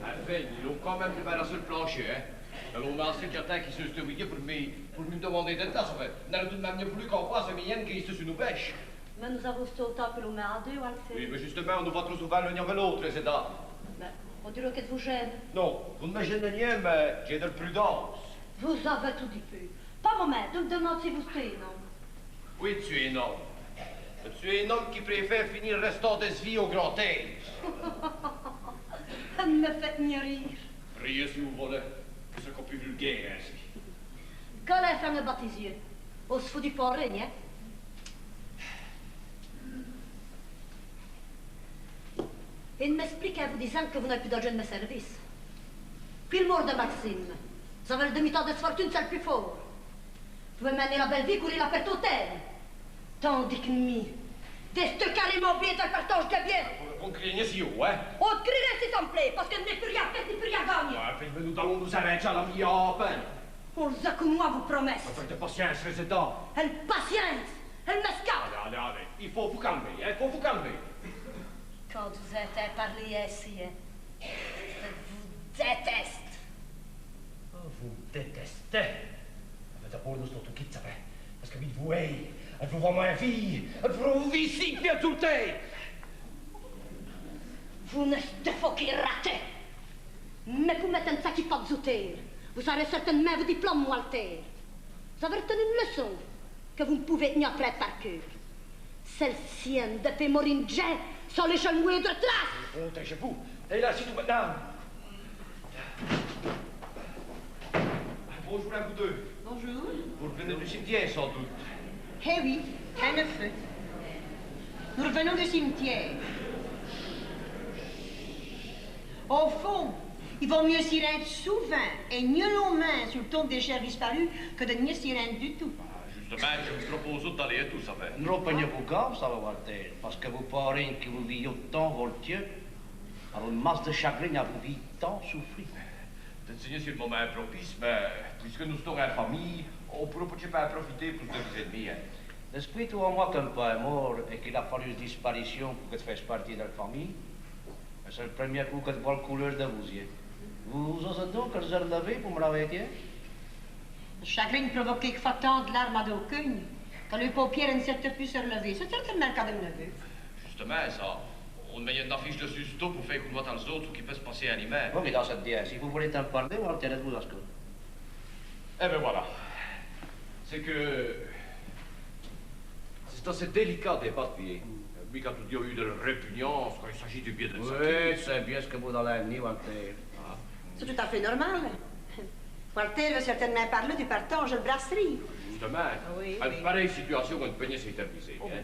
Enfin, ils ont quand même débarrassé le plancher, hein. Alors, on a un secrétaire qui se stoïque pour me demander d'être là, ça fait. On a tout de même plus qu'en quoi, c'est Mienne qui reste sur nos pêches. Mais nous avons ce temps que l'on met à deux, Alfred. Oui, mais justement, nous va trop souvent l'un vers l'autre, c'est ça. Mais on dirait que vous gêne. Non, vous ne me gênez rien, mais j'ai de la prudence. Vous avez tout dit peu. Pas mon maître, je me demande si vous êtes un homme. Oui, tu es un homme. Tu es un homme qui préfère finir le restant de sa vie au grand air. Ne me faites ni rire. Riez si vous voulez. C'est qu'on peut vulgaire ainsi. Quand la femme baptisée, on se fout du fort règne, hein? Il m'explique en vous disant que vous n'avez plus d'argent de mes services. Puis le mort de Maxime. Vous avez le demi-temps de fortune, c'est le plus fort. Vous pouvez mener la belle vie, courir la perte au terme. Tandis que nous, des stucs à l'immobilier de partage de biens. On craignait si haut, hein? On te crierait s'il t'en plaît, parce qu'elle n'est plus rien fait, ni plus rien gagné. Ouais, puis nous allons nous arrêter à la mi-heure à peine. On les a que moi vous promesse. Faites patience, résident. Elle patience, elle m'escape. Allez, il faut vous calmer, hein? Il faut vous calmer. Quand vous êtes parlé ainsi, hein, je vous déteste. Oh, vous me détestez. Mais d'abord, nous sommes tout quitte, ça va. Parce que vous, hey, elle vous voit ma fille, elle vous visite bien tout le temps. Vous n'êtes de faux qui ratez. Mais vous mettez un sac qui fait zouter. Vous aurez certainement vos diplômes, Walter. Vous avez retenu une leçon que vous ne pouvez tenir près par cœur. Celle-ci de fait mourir de jet sans les jeunes mouillés de trace. Protégez-vous. Et là, c'est tout maintenant. Bonjour à vous deux. Bonjour. Vous revenez du cimetière, sans doute. Eh oui, en effet. Nous revenons du cimetière. Au fond, il vaut mieux s'y rendre souvent et mieux longuement sur le tombe des chers disparus que de ne s'y rendre du tout. Justement, je vous propose d'aller tout ça fait. Non, prenez-vous garde, ça va, Walter, parce que vous parlez que vous vivez tant voltieux, alors une masse de chagrin à vous vivre tant souffrir. D'enseigner sur le moment propice, mais puisque nous sommes en famille, on pourrait peut-être pas profiter pour deux ennemis. Hein. L'esprit tout en moi qu'un père est mort et qu'il a fallu une disparition pour que tu fasses partie de la famille, c'est le premier coup que tu vois la couleur de vos yeux. Vous osez donc que je le lever pour me laver les Le chagrin provoque quelquefois tant de larmes à d'aucune, quand les paupières ne s'est plus se relever. C'est certainement le cas de mon neveu. Justement, ça. On met une affiche dessus stop pour faire qu'on voit dans les autres qui peut se passer à l'hiver. Oui, mais dans cette dièse, si vous voulez t'en parler, Walter, êtes-vous à ce que... Eh bien voilà. C'est que... C'est assez délicat des papiers. Oui, quand il y a eu de la répugnance, quand il s'agit du bien de ça. Oui, c'est bien ce que vous avez amené, Walter. Ah. C'est tout à fait normal. Walter veut certainement parler du partage de brasserie. Justement, Oui, à une pareille situation, on peut s'éterniser. Hein?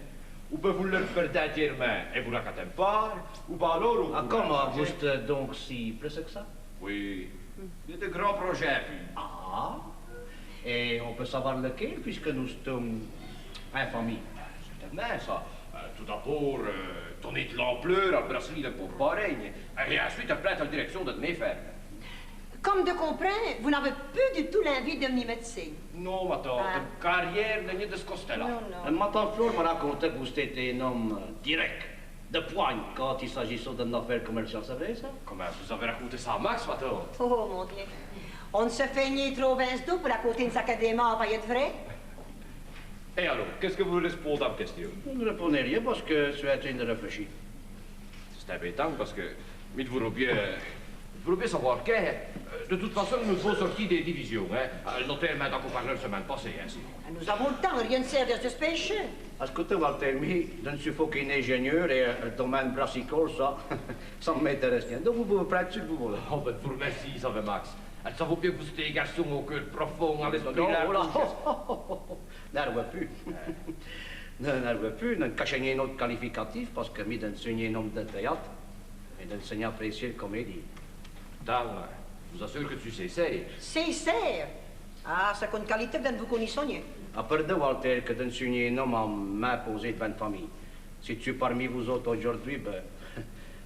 Ou bien vous le perdez entièrement et vous la catez pas, ou bien alors... Ah, comment vous êtes donc si pressé que ça? Oui, il y a de grands projets. Puis... Ah, et on peut savoir lequel, puisque nous sommes en famille. Certainement, ça. Tout d'abord, donner de l'ampleur à la brasserie de Pont-Pareil, et ensuite prendre la direction de mes fermes. Comme de comprendre, vous n'avez plus du tout l'envie de devenir médecin. Non, ma tante, Ah. carrière n'est de ce côté-là. Non. Ma tante Flore m'a raconté que vous étiez un homme direct, de poigne, quand il s'agissait d'une affaire commerciale, c'est vrai ça? Comment vous avez raconté ça à Max, ma tante? Oh, mon Dieu. On ne se fait ni trop vince d'eau pour raconter une saccade des morts, pas de vrai? Et alors, qu'est-ce que vous répondez à la question? Vous ne répondez rien parce que je suis en train de réfléchir. C'est embêtant parce que, mais vous voulez bien savoir que, de toute façon, nous devons sortir des divisions. Hein. Le notaire m'a accompagné la semaine passée, ainsi. Nous avons le temps, rien ne sert de se pêcher. Écoutez, Walter, je ne suis qu'un ingénieur et le domaine brassicole, ça ne m'intéresse rien. Donc vous pouvez prendre ce que vous voulez. Oh, ben, vous remercie, ça va, Max. Ça vaut bien que vous soyez garçon au cœur profond, à l'esprit Non, large. n'arrive plus. N'arrive plus, ne cachez rien autre qualificatif parce que je d'enseigner un homme de théâtre et d'enseigner à apprécier la comédie. Dan, je vous assure que tu sais faire. C'est serre. Ah, c'est une qualité que vous connaissez. À part de Walter, que d'enseigner un homme à main posée devant une famille. Si tu es parmi vous autres aujourd'hui, ben,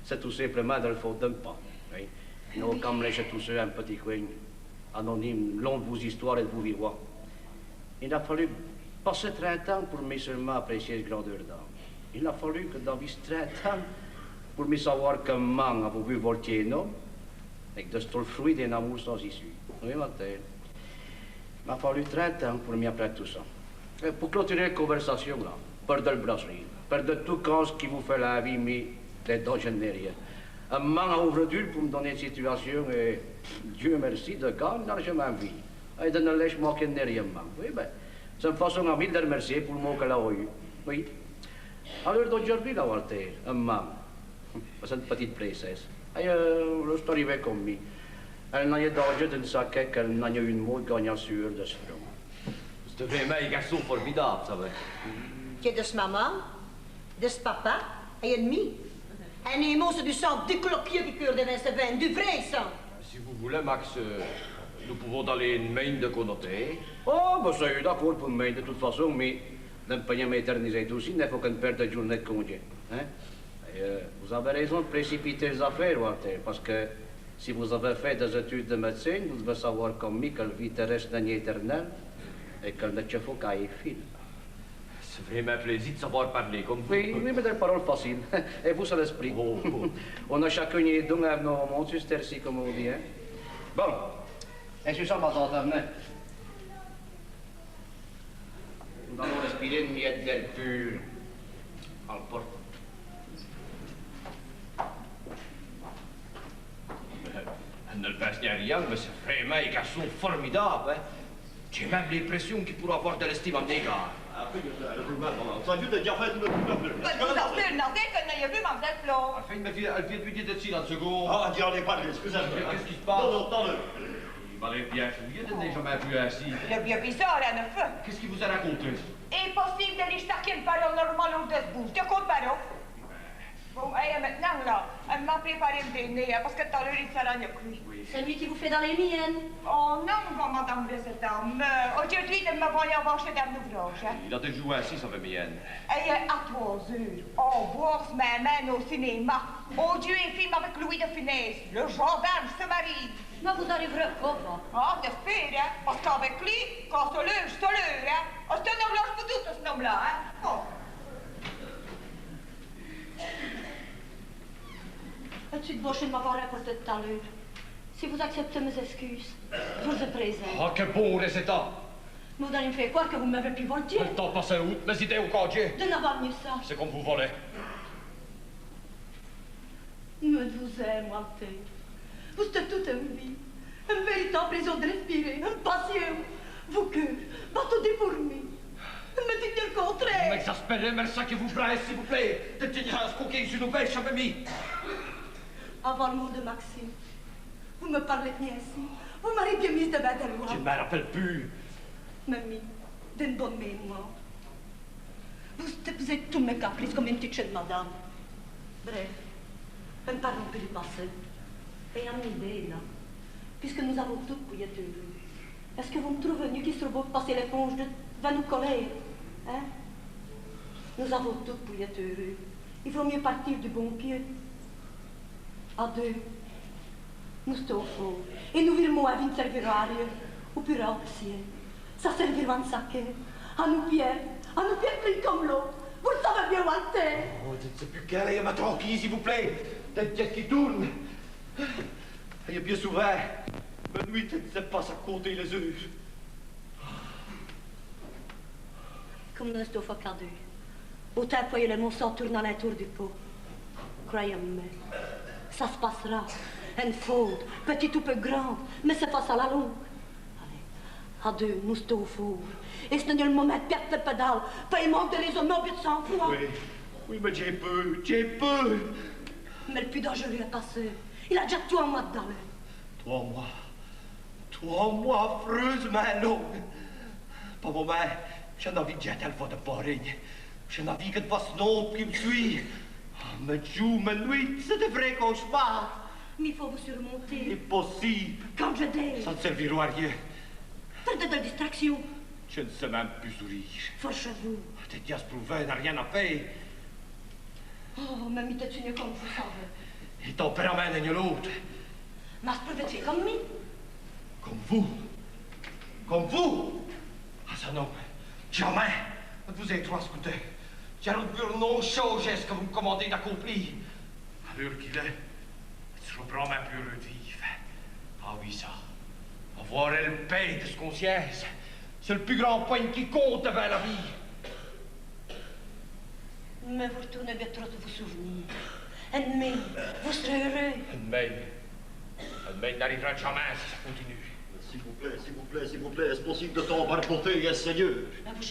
c'est tout simplement de le faute d'un pas. Oui. Nous, comme les tous ceux un petit coin, anonyme, long de vos histoires et de vos vivoirs. Il a fallu passer 30 ans pour me seulement apprécier la grandeur d'âme. Il a fallu que dans 30 ans pour me savoir comment avez-vous vu voltier un homme et que de ce fruit d'un amour sans issue. Oui, Walter. Il m'a fallu 30 ans pour m'y apprendre tout ça. Et pour clôturer la conversation, là, perdez le brasserie, perdez tout ce qui vous fait la vie, mais les dents, je n'ai rien. Un man a aujourd'hui pour me donner une situation et Dieu merci de gagner largement vie. Et de ne laisser manquer de rien, man. Oui, ben, c'est une façon à mille de remercier pour le mot qu'elle a eu. Oui. Alors d'aujourd'hui, là, Walter, un man, c'est une petite princesse. Et je suis arrivé comme moi. Elle n'a pas d'âge d'une saquette qu'elle n'a eu une mot de gagnant sur de ce front. C'est vraiment un garçon formidable, ça va. Qui est de ce maman, de ce papa et demi. Un émo, c'est du sang déclopié qui cure de Vince, du vrai sang. Si vous voulez, Max, nous pouvons aller une main de connoter. Oh, ben c'est d'accord pour moi de toute façon, mais d'un payant m'éterniser aussi, il ne faut qu'une perte de journée de congé. Hein? Et, vous avez raison de précipiter les affaires, Walter, parce que si vous avez fait des études de médecine, vous devez savoir comme moi que la vie terrestre n'est éternelle et qu'elle ne faut qu'à y fil. C'est vraiment un plaisir de savoir parler comme vous. Oui, mais des paroles faciles. Et vous, c'est l'esprit. Oh, oh. On a chacun une dons à nos mondes sur comme on dit. Hein? Bon, est-ce que ça m'a entendu? Nous allons respirer une miette d'air pur. À la porte. Ne le passe rien, mais c'est vraiment un garçon formidable. Hein? J'ai même l'impression qu'il pourrait avoir de l'estime à mon égard. Ça a dû te dire fait une coupe. Vous avez demandé que n'ayez vu Mademoiselle Flo. Enfin, elle vient de lui dire de tirer en seconde. Ah, dis, on n'est pas excusez-moi. Qu'est-ce qui se passe? Non, non, attendez. Il m'a l'air bien fouillé, je n'ai jamais vu ainsi. Il est bien bizarre, en effet. Qu'est-ce qu'il vous a raconté? Impossible d'aller stacker une parole normale au dessous. Je te compte, parole. Bon, et maintenant, là, elle m'a préparé le dîner, parce que tout à l'heure, il s'est rien cru. C'est lui qui vous fait dans les miennes. Oh non, madame cette dame. Aujourd'hui, il me voyait avancer dans l'ouvrage. Il a déjà joué ainsi, ça va bien. Et à 3 heures, on voit ce même au cinéma. Oh Dieu, un film avec Louis de Funès. Le gendarme se marie. Mais vous arriverez comment? Ah, t'espères, hein? Parce qu'avec lui, quand c'est l'heure, hein? Oh, c'est un horloge pour tout, ce homme-là, hein? Oh. Es-tu débauché de m'avoir raconté tout à l'heure? Si vous acceptez mes excuses, je vous ai présent. Ah, quel bon résultat! Vous allez me faire croire que vous m'avez pu voltiger. Le temps passe route, mes idées au congé. De n'avoir mieux ça. C'est comme vous voulez. Me vous aime, Walter. Vous êtes toute une vie. Une véritable raison de respirer. Une passion. Vos cœurs battent déformés. Me dites le contraire. M'exaspérez, mais ça que vous braillez, s'il vous plaît. De tenir à ce coquin sur nos belles champignons. Avant le mot de Maxime, vous me parlez bien ainsi. Vous m'avez bien mise de bas de loi. Je ne me rappelle plus. Mamie, d'une bonne mémoire. Vous êtes tous mes caprices comme une petite jeune madame. Bref, ne parlons plus du passé. Et en idée, là, puisque nous avons toutes pour y être heureux. Est-ce que vous me trouvez venu qu'il serait beau de passer l'éponge devant nos colères? Hein? Nous avons toutes pour y être heureux. Il vaut mieux partir du bon pied. À deux, nous sommes faux. Et nous virons à vie ne servira à rien. Ou plus rare que ciel. Ça servira à nous saquer. À nous pieds pris comme l'eau. Vous le savez bien, Walter. Oh, je ne sais plus quelle est ma tranquille, s'il vous plaît. T'as une tête qui tourne. Et bien souvent, ma nuit, tu ne sais pas à compter les heures. Comme nous sommes qu'à deux. Autant que le mot s'en tourne à l'entour du pot. Croyez-moi, ça se passera. Une faute, petite ou peu grande, mais c'est face à la longue. Allez, à deux, nous sommes au four. Et ce n'est le moment de perdre le pédale. Pas il manque de les hommes au but de sang-froid. Oui, mais j'ai peur. Mais le plus dangereux est passé. Il a déjà 3 mois dedans. 3 mois affreusement longs. Pas moment, j'ai envie de jeter le fond de pareil. J'ai envie que de voir ce nom qui me suit. Me joue, me nuit, c'est de vrais cauchemars. Mais il faut vous surmonter. Impossible. Quand je dis. Ça ne servira à rien. Faites de la distraction. Je ne sais même plus sourire. Fâchez-vous. T'es déjà prouvé, n'a rien à faire. Oh, mais t'es une comme vous savez. Et ton père n'est l'autre. Mais je peux être comme moi. Comme vous. Comme vous. Ah, ça non. Jamais. Vous êtes trois scoutés. J'ai l'autre bureau non chaud geste que vous me commandez d'accomplir. À l'heure qu'il est, je reprends ma pure vive. Ah oui, ça. Avoir le paix de ce conscience. C'est le plus grand point qui compte vers la vie. Mais vous retournez bien trop de vos souvenirs. Ennemi, vous serez heureux. Ennemi n'arrivera jamais si ça continue. S'il vous plaît, est-ce possible de t'en rapporter, Seigneur? Mais vous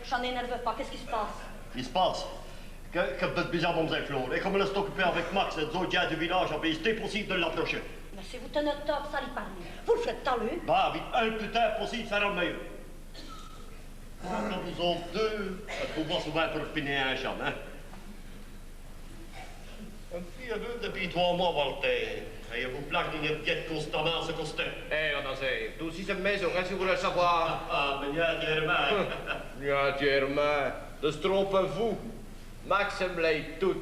j'en énerve pas, qu'est-ce qui se passe? Il se passe que peut-être bizarre, mademoiselle Claude. Et comme elle est occupée avec Max, le zodiac du village, c'était possible de l'approcher. Mais si vous tenez top, ça lui parle. Vous le faites tant lui. Bah, vite, un plus tard possible, ça rend meilleur. Quand vous autres deux, vous voir souvent pour finir un champ, hein? Un petit aveu depuis 3 mois, Walter. Et vous plaque d'une guette constamment ce costume. On en sait. Tout si c'est maison, qu'est-ce que vous voulez savoir? Ah, mais Entièrement. De se trompez-vous. Max me l'a tout.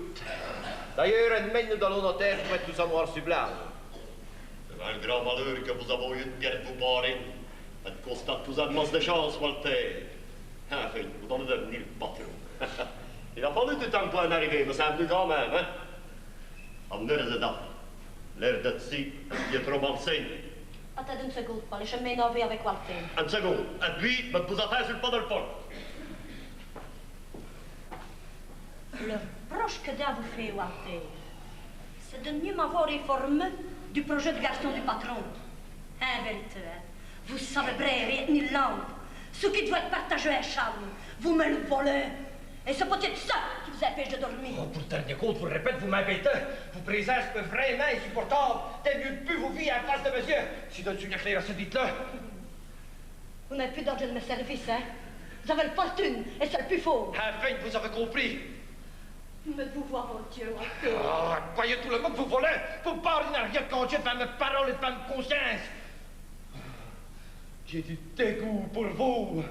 D'ailleurs, demain, nous allons notaire pour mettre tout ça noir sur blanc. C'est un grand malheur que vous avez eu de guette vous barrer. Elle constate tous à masse de chance, Walter. Enfin, vous allez devenir le patron. Il a fallu du temps pour en arriver, mais c'est venu quand même, hein? Amenez les dames. L'air de ci, il est trop malsain. Attendez une seconde, Paul, je vais m'énerver avec Walter. Une seconde. Et puis, je vous attends sur le pas de le pont. Le proche que Dieu vous fait, Walter, c'est de mieux m'avoir informé du projet de garçon du patron. En vérité, vous savez brève ni langue. Ce qui doit être partagé à Charles, vous me le volez. Et c'est peut-être ça qui vous empêche de dormir. Oh, pour le dernier compte, vous le répète, vous m'embêtez. Vos présences peuvent vraiment insupportables. T'es mieux de plus vous vivre en face de monsieur. Si donne une éclair à ce dites-le. Vous n'avez plus d'argent de mes services, hein? Vous avez une fortune, et c'est le plus fort. Enfin, vous avez compris. Mais vous voir votre Dieu, Walter. Oh, croyez tout le monde que vous volez. Vous parlez n'a rien de conscience de mes paroles et de ma conscience. J'ai du dégoût pour vous.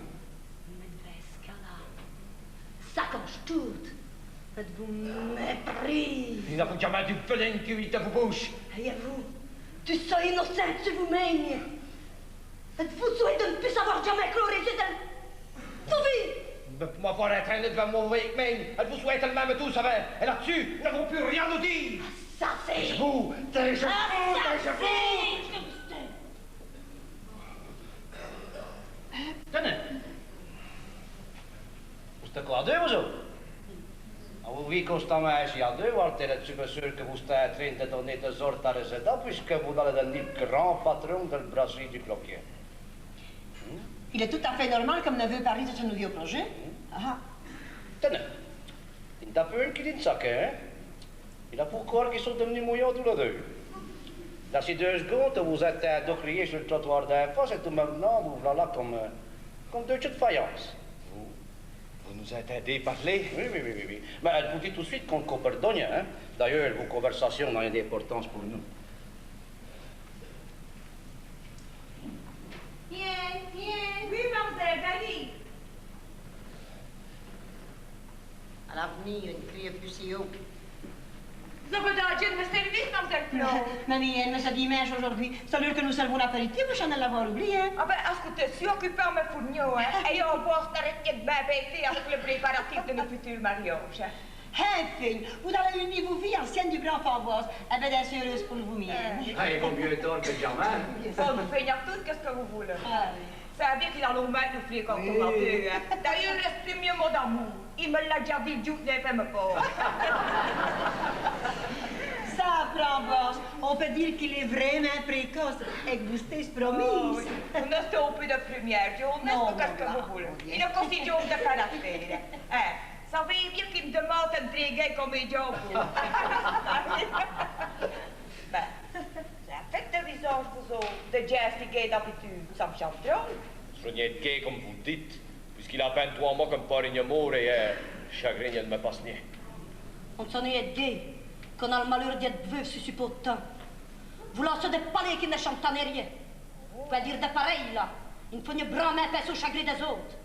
Sacoche toute. Êtes-vous mépris? Il n'a jamais du pelin qui huit à vos bouches. Et vous, tu sois innocente si vous m'aignez. Êtes-vous souhaité de ne plus savoir jamais chloriser de... Vous vivez? Mais pour m'avoir entraîné devant mon avec main, elle vous souhaite elle-même tout, savez. Et là-dessus, nous n'avons plus rien à nous dire. Ça c'est... Taisez-vous! Taisez-vous! Taisez-vous! Tenez. Vous êtes quoi, deux, vous autres? Vous vivez constamment ici à deux, Walter, et je suis sûr que vous êtes en train de donner des ordres à résident, puisque vous allez devenir grand patron de la brasserie du Cloquier. Il est tout à fait normal comme neveu parler de ce nouveau projet. Ah. Tenez, il n'y a pas un qui dit ça, hein? Il a pourquoi qu'ils sont devenus mouillants tous les deux. Dans ces 2 secondes, vous êtes à deux crier sur le trottoir d'en face et tout maintenant, vous voilà comme 2 petites faïences. Vous nous êtes aidés à parler? Oui. Mais elle vous dit tout de suite qu'on pardonne, hein? D'ailleurs, vos conversations n'ont rien d'importance pour nous. Viens. Oui, mademoiselle, allez. À l'avenir, une crie plus si haut. Vous avez d'argent de service, mademoiselle Claude. Mamie, elle me s'est dimanche aujourd'hui. C'est l'heure que nous servons l'apéritif, je n'en l'avoir oublié. Ah ben, écoutez, si occupé à mes fourneaux, hein, et on boit s'arrêter de m'embêter avec le préparatif de nos futurs mariages. Hein, fille, vous allez unir vos vies anciennes du grand Framboise. Elle va être heureuse pour vous, mienne. Ah, il vaut mieux tard que jamais. Ça vous fait tout, qu'est-ce que vous voulez? Ah, Ça veut dire qu'il a l'hommage de flic quand on a vu. D'ailleurs, reste mieux mot d'amour. Il me l'a déjà dit, Dieu ne fait me pas. Ça, Framboise, on peut dire qu'il est vraiment précoce et que vous êtes promise. Oh, oui. On a stoppé de première journée, qu'est-ce que vous voulez? Il a aussi jour de caractère. Ça veut dire qu'il me demande de draguer comme un job. Ben, ça fait de visage pour ça, de jazz gay d'habitude, ça me chante trop. Ce n'est pas gay comme vous dites, puisqu'il a peint 3 mois comme par une mort et chagrin ne me passe rien. On s'en est gay, qu'on a le malheur d'être veuve si peu de temps. Vous lancez des palais qui ne chantent rien. Vous pouvez dire de pareil, là. Il faut une brame épaisse au chagrin des autres.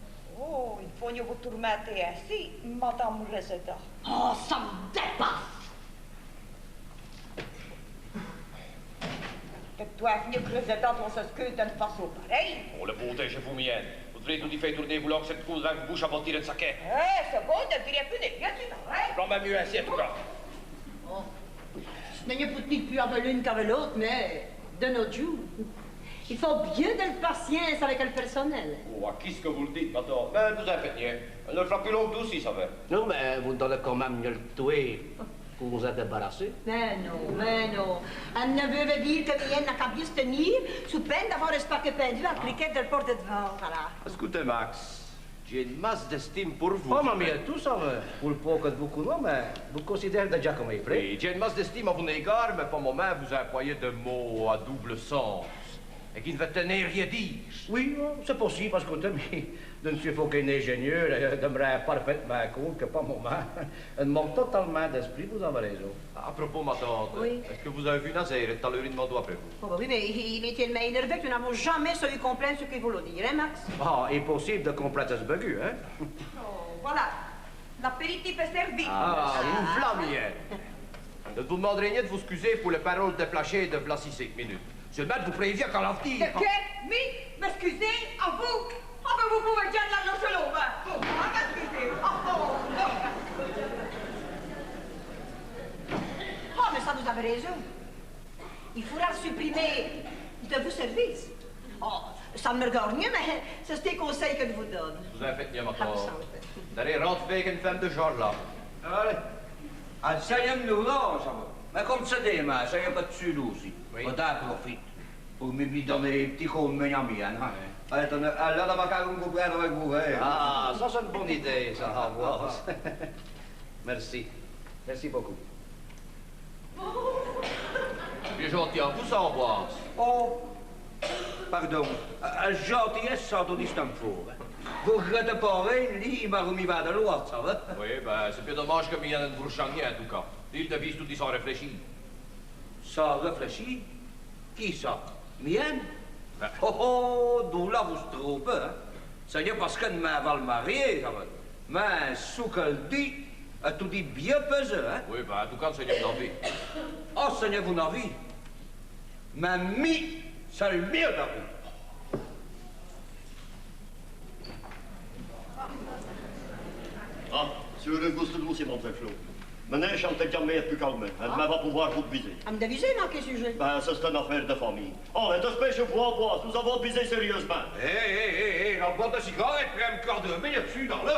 Oh, il faut vous tourmenter ainsi, madame Reseda. Oh, ça me dépasse! Que toi, venir Reseda dans ce que d'une façon pareille. Oh, le beauté, je vous mienne. Vous devrez tout y faire tourner, vous que cette cause dans vos bouches avant de tirer de saquet. C'est bon, ne direz plus de bien, tu n'arrêtes. Prends même mieux ainsi, en tout cas. Oh. Ce n'est peut-être plus avec l'une qu'avec l'autre, mais de nos jours. Il faut bien de la patience avec le personnel. Oh, à qui est-ce que vous le dites, madame? Mais vous avez fait rien. Elle ne fera plus longtemps aussi, ça va. Non, mais vous donnez quand même mieux le tuer pour vous en débarrasser. Mais non, mais non. Un neveu veut dire que Mienne n'a qu'à bien se tenir, sous peine d'avoir un paquet pendu à la cliquette de la porte devant, voilà. Écoutez, Max, j'ai une masse d'estime pour vous. Oh, mamie, tout ça va. Pour le peu que vous connaissez, mais vous considérez déjà comme un frère. Oui, j'ai une masse d'estime à votre égard, mais pour le moment, vous employez des mots à double sens. Et qui ne veut tenir rien dire. Oui, c'est possible, parce que je ne suis qu'un ingénieur, je me rends parfaitement compte que par moment, un manque totalement d'esprit, vous avez raison. À propos, ma tante, oui. Est-ce que vous avez vu Nazareth? Tout à l'heure, il demande après vous. Oh, bah oui, mais il est tellement énervé que nous n'avons jamais su comprendre ce qu'il voulait dire, hein, Max? Ah, impossible de compléter ce bug, hein? Oh, voilà. L'apéritif est servi. Ah, vous flamiez. Ne vous demanderez rien de vous excuser pour les paroles déplacées de Vlasi 5 minutes. Seulement, je vous préviens qu'à l'avenir... De quai, m'excusez, à vous. Ah, ben vous pouvez dire de la nocelon, ben. Oh, m'excusez. Oh, mais ça, vous avez raison. Il faudra supprimer de vos services. Oh, ça ne me regarde rien, mais c'est ce conseil que je vous donne. Vous avez fait bien, ma tante. Vous allez rentrer avec une femme de genre, là. Allez. Ah, ça y est, nous, là, ça va. Mais comme ça démarre, ça y est pas dessus, nous aussi. Oui. On t'en profite pour me donner des petits coups de main à mienne. Allez, là, dans ma carte, on peut prendre avec vous. Ah, ça, c'est une bonne idée, ça, Ambroise. Merci. Merci beaucoup. Bien gentil à vous, ça, Ambroise. Oh, pardon. Gentillesse sans tout distinct fort. Vous regrettez pas rien, lui, il m'a remis vers de l'autre, ça va? Oui, ben, c'est bien dommage que Mian ne vous change en tout cas. Il devise tout dit sans réfléchir. Sans réfléchir? Qui ça? Mienne? Oh, d'où là vous se trompez, hein? Ça y est parce qu'elle m'a le marié, ça va. Mais ce qu'elle dit, elle tout dit bien pesé, hein? Oui, ben, en tout cas, Seigneur vous vie. Oh, Seigneur vous en vie. Mais mi, c'est le mieux dans vie. Ah, sur le goût de vous, c'est mon très flot. Maintenant, je chante calmer plus calme. Elle va pouvoir vous viser. À me deviser, dans quel sujet? Ben, ça, c'est une affaire de famille. Oh, et dépêchez-vous en bois, nous avons visé sérieusement. Hé, la boîte de cigarettes, prends un quart de minute dessus dans le...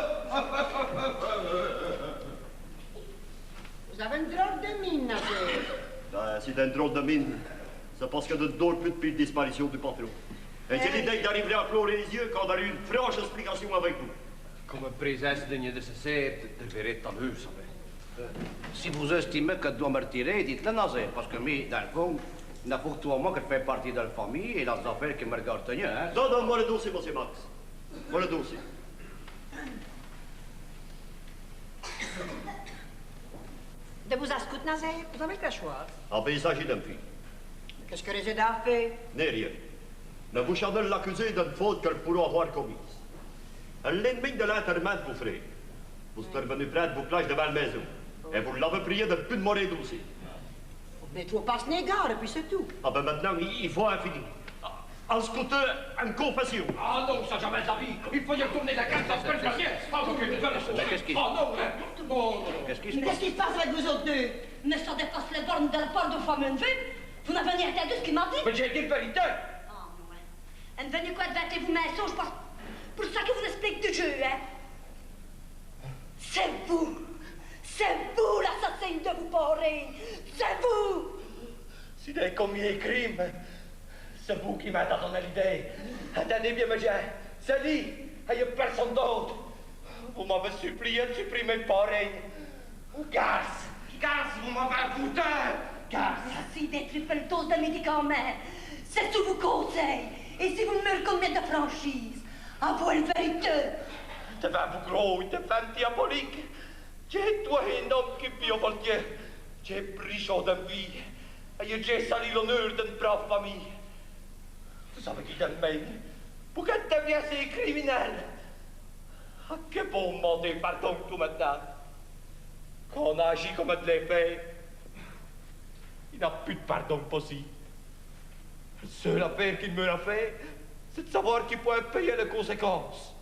Vous avez une drôle de mine, Nazaire. Ben, c'est un drôle de mine. C'est parce que ne dort plus depuis la disparition du patron. Et j'ai l'idée d'arriver à clore les yeux quand on a eu une franche explication avec vous. Comme un présence digne de ce set, de verrez tant mieux, ça va. Si vous estimez que je dois me retirer, dites-le, Nazaire, parce que, mais, dans le fond, il n'y a pour toi, moi, que je fais partie de la famille et les affaires qui me regardent, hein. Donne-moi le dossier, monsieur Max. Moi le dossier. De vous ascoute, Nazaire, vous avez le choix. Ah, ben, il s'agit d'une fille. Qu'est-ce que Reseda a fait? N'est rien. Ne vous charnez l'accuser d'une faute qu'elle pourra avoir commise. L'ennemi de l'interment de vos frères. Vous êtes revenu prendre vos plages devant la maison. Et vous l'avez prié de ne plus demander de dossier. Mais tu passes négare, et puis c'est tout. Ah ben maintenant, il faut en finir. En scooter, une confession. Ah non, ça jamais de la vie. Il faut y retourner la carte, ça se passe bien. Ah, donc, Mais qu'est-ce qui... Oh non, non. Qu'est-ce qui se Mais passe? qu'est-ce qui se passe avec vous autres deux? Mais ça dépasse les bornes de la part de femme élevée. Vous n'avez rien entendu ce qu'il m'a dit? Mais j'ai dit la vérité. Ah, ouais. En venez quoi de battre vous mains, je pense. Pour ça que vous expliquez du jeu, hein? C'est vous l'assassin de vous pareil. C'est vous! Si vous avez commis un crime, c'est vous qui m'avez donné l'idée. Attendez bien, monsieur. C'est dit, il n'y a personne d'autre. Vous m'avez supplié de supprimer pareil. Garce, vous m'avez goûté. Garce. Merci d'être pelleteuse de médicaments. C'est sous vos conseils. Et si vous me reconnaissez de franchise, avouez la vérité. Devant vous gros, devant diabolique. J'ai toi un homme qui vit au voltier. J'ai pris chaud de vie. Et j'ai sali l'honneur d'une brave famille. Vous savez qui donne même? Pourquoi deviens ces criminels? Ah, que bon demander pardon tout maintenant. Quand on agit comme de les fait, il n'y a plus de pardon possible. La seule affaire qu'il me l'a fait, c'est de savoir qu'il pourrait payer les conséquences.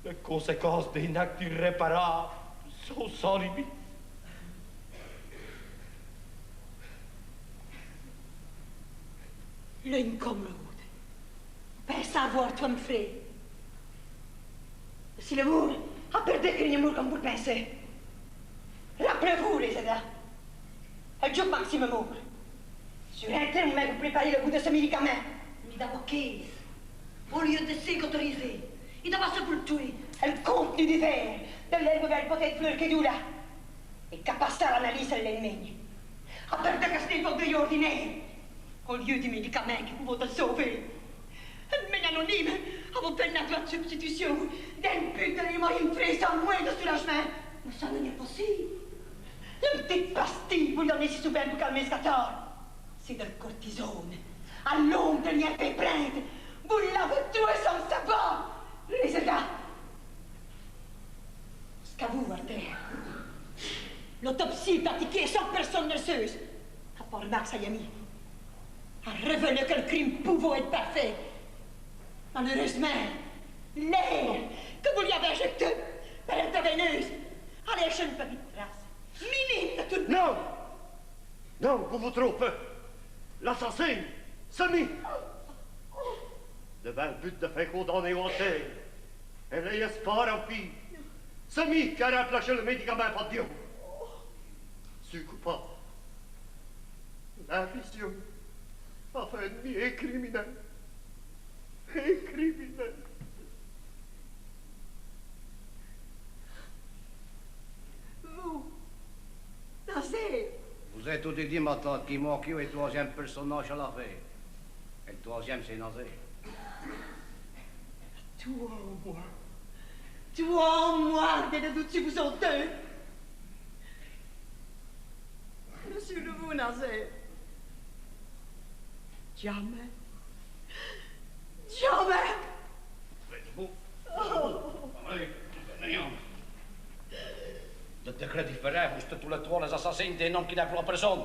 Les conséquences d'un acte irréparable sont sans limite. L'une comme l'autre. Ben savoir, toi, me frère. Si le mur a perdu qu'un mur comme vous le pensez. Rappelez-vous, les aidants. Le jour maximum mort. Sur un terme, vous préparez le goût de ce médicament. Mais d'abord, qu'est-ce? Au lieu de s'autoriser, il doit se pour tuer. Le contenu du verre, de l'herbe verte peut-être fleur que d'où là. Et capacité à l'analyse de l'ennemi. À perdre que c'est une de ordinaire. Au lieu du médicament qui pouvait te sauver. Mais anonyme, à vos peines de substitution, d'un but de l'immoyen frais sans moins de soulagement. Mais ça n'est pas possible. Une petite pastille, vous donnez si souvent pour calmer ce catar. C'est de la cortisone. À l'ombre de lien fait plainte. Vous l'avez tué sans le savoir. Les gars. C'est qu'à vous, Walter. L'autopsie est pratiquée sans personne nerveuse. À part Max Ayami. À révéler que le crime pouvait être parfait. Malheureusement, l'air que vous lui avez injecté par l'intraveineuse a laissé une petite trace. Minime de tout. Non! Non, vous vous trompez. L'assassin, Samy. Devant le but de faire condamner Walter, elle a espoir en fille. Samy qui a remplacé le médicament par Dieu. Ce coupable. L'ambition. Enfin, lui est criminel. Est criminel. Vous, Nazaire. Vous êtes au dit ma tante qui manque et le troisième personnage à l'affaire. Et le troisième, c'est Nazaire. Toi, moi, des doutes si vous sont deux. Monsieur de vous, Nazaire. Jamais. Jamais. Vous décret différent, vous êtes tous les trois les assassins des noms qui n'appellent personne.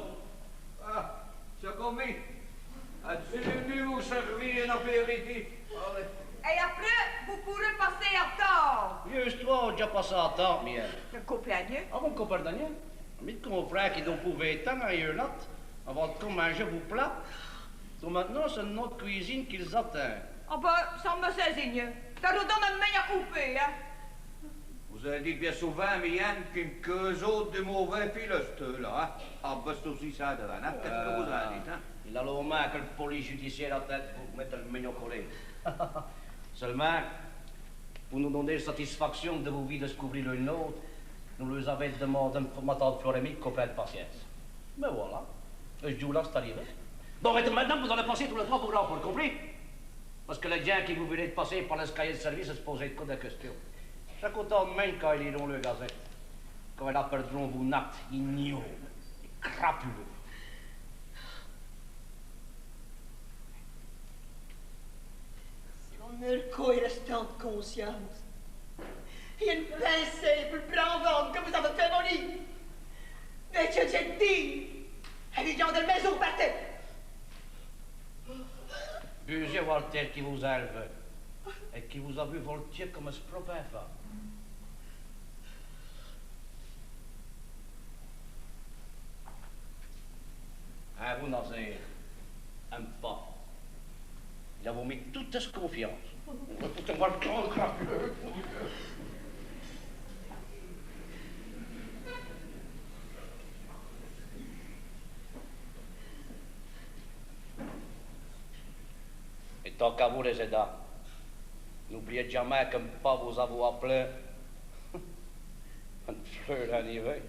Ah, c'est commis. As-tu venu vous servir un apéritif? Allez. Et après, vous pourrez passer à table. Juste toi, déjà passé à temps, Miel. Le compagnon. Ah, mon copain Daniel. Mais ton frère qui doit pouvoir être ailleurs là, avant de manger vos plats. Donc maintenant, c'est notre cuisine qu'ils attendent. Ah ben, ça me sésigne. Ça nous donne une main à couper, hein. Vous avez dit bien souvent, Mian, qu'eux autres de mauvais philosophes, là, hein? Ah, ben, c'est aussi ça devant, hein? Qu'est-ce que vous avez dit, hein? Il a le main que le police judiciaire à tête pour mettre le meilleur collé. Seulement, pour nous donner satisfaction de vos vies de découvrir l'une l'autre, nous leur avons demandé un formateur de florémique qu'on prenne patience. Mais voilà, ce jour-là, c'est arrivé. Bon, maintenant, vous allez passer tous les trois pour grand, compris? Parce que les gens qui vous venez de passer par l'escalier de service se posaient que des questions. Chaque autant même quand ils liront le gazette, quand ils aperceront vos actes ignobles et crapuleux. Si on ne cohérente conscience, il y a une pincée pour prendre que vous avez fait mon lit. Mais j'ai dit, les gens de la maison partaient. Bugez Walter qui vous a élevé et qui vous a vu voltier comme un propre femme. À vous, Nazaire, un pas. Il a vous mis toute cette confiance. Écoutez-moi le temps crapuleux. Et tant qu'à vous, les aidants, n'oubliez jamais que pas vous avoir plein. Un fleur d'hiver.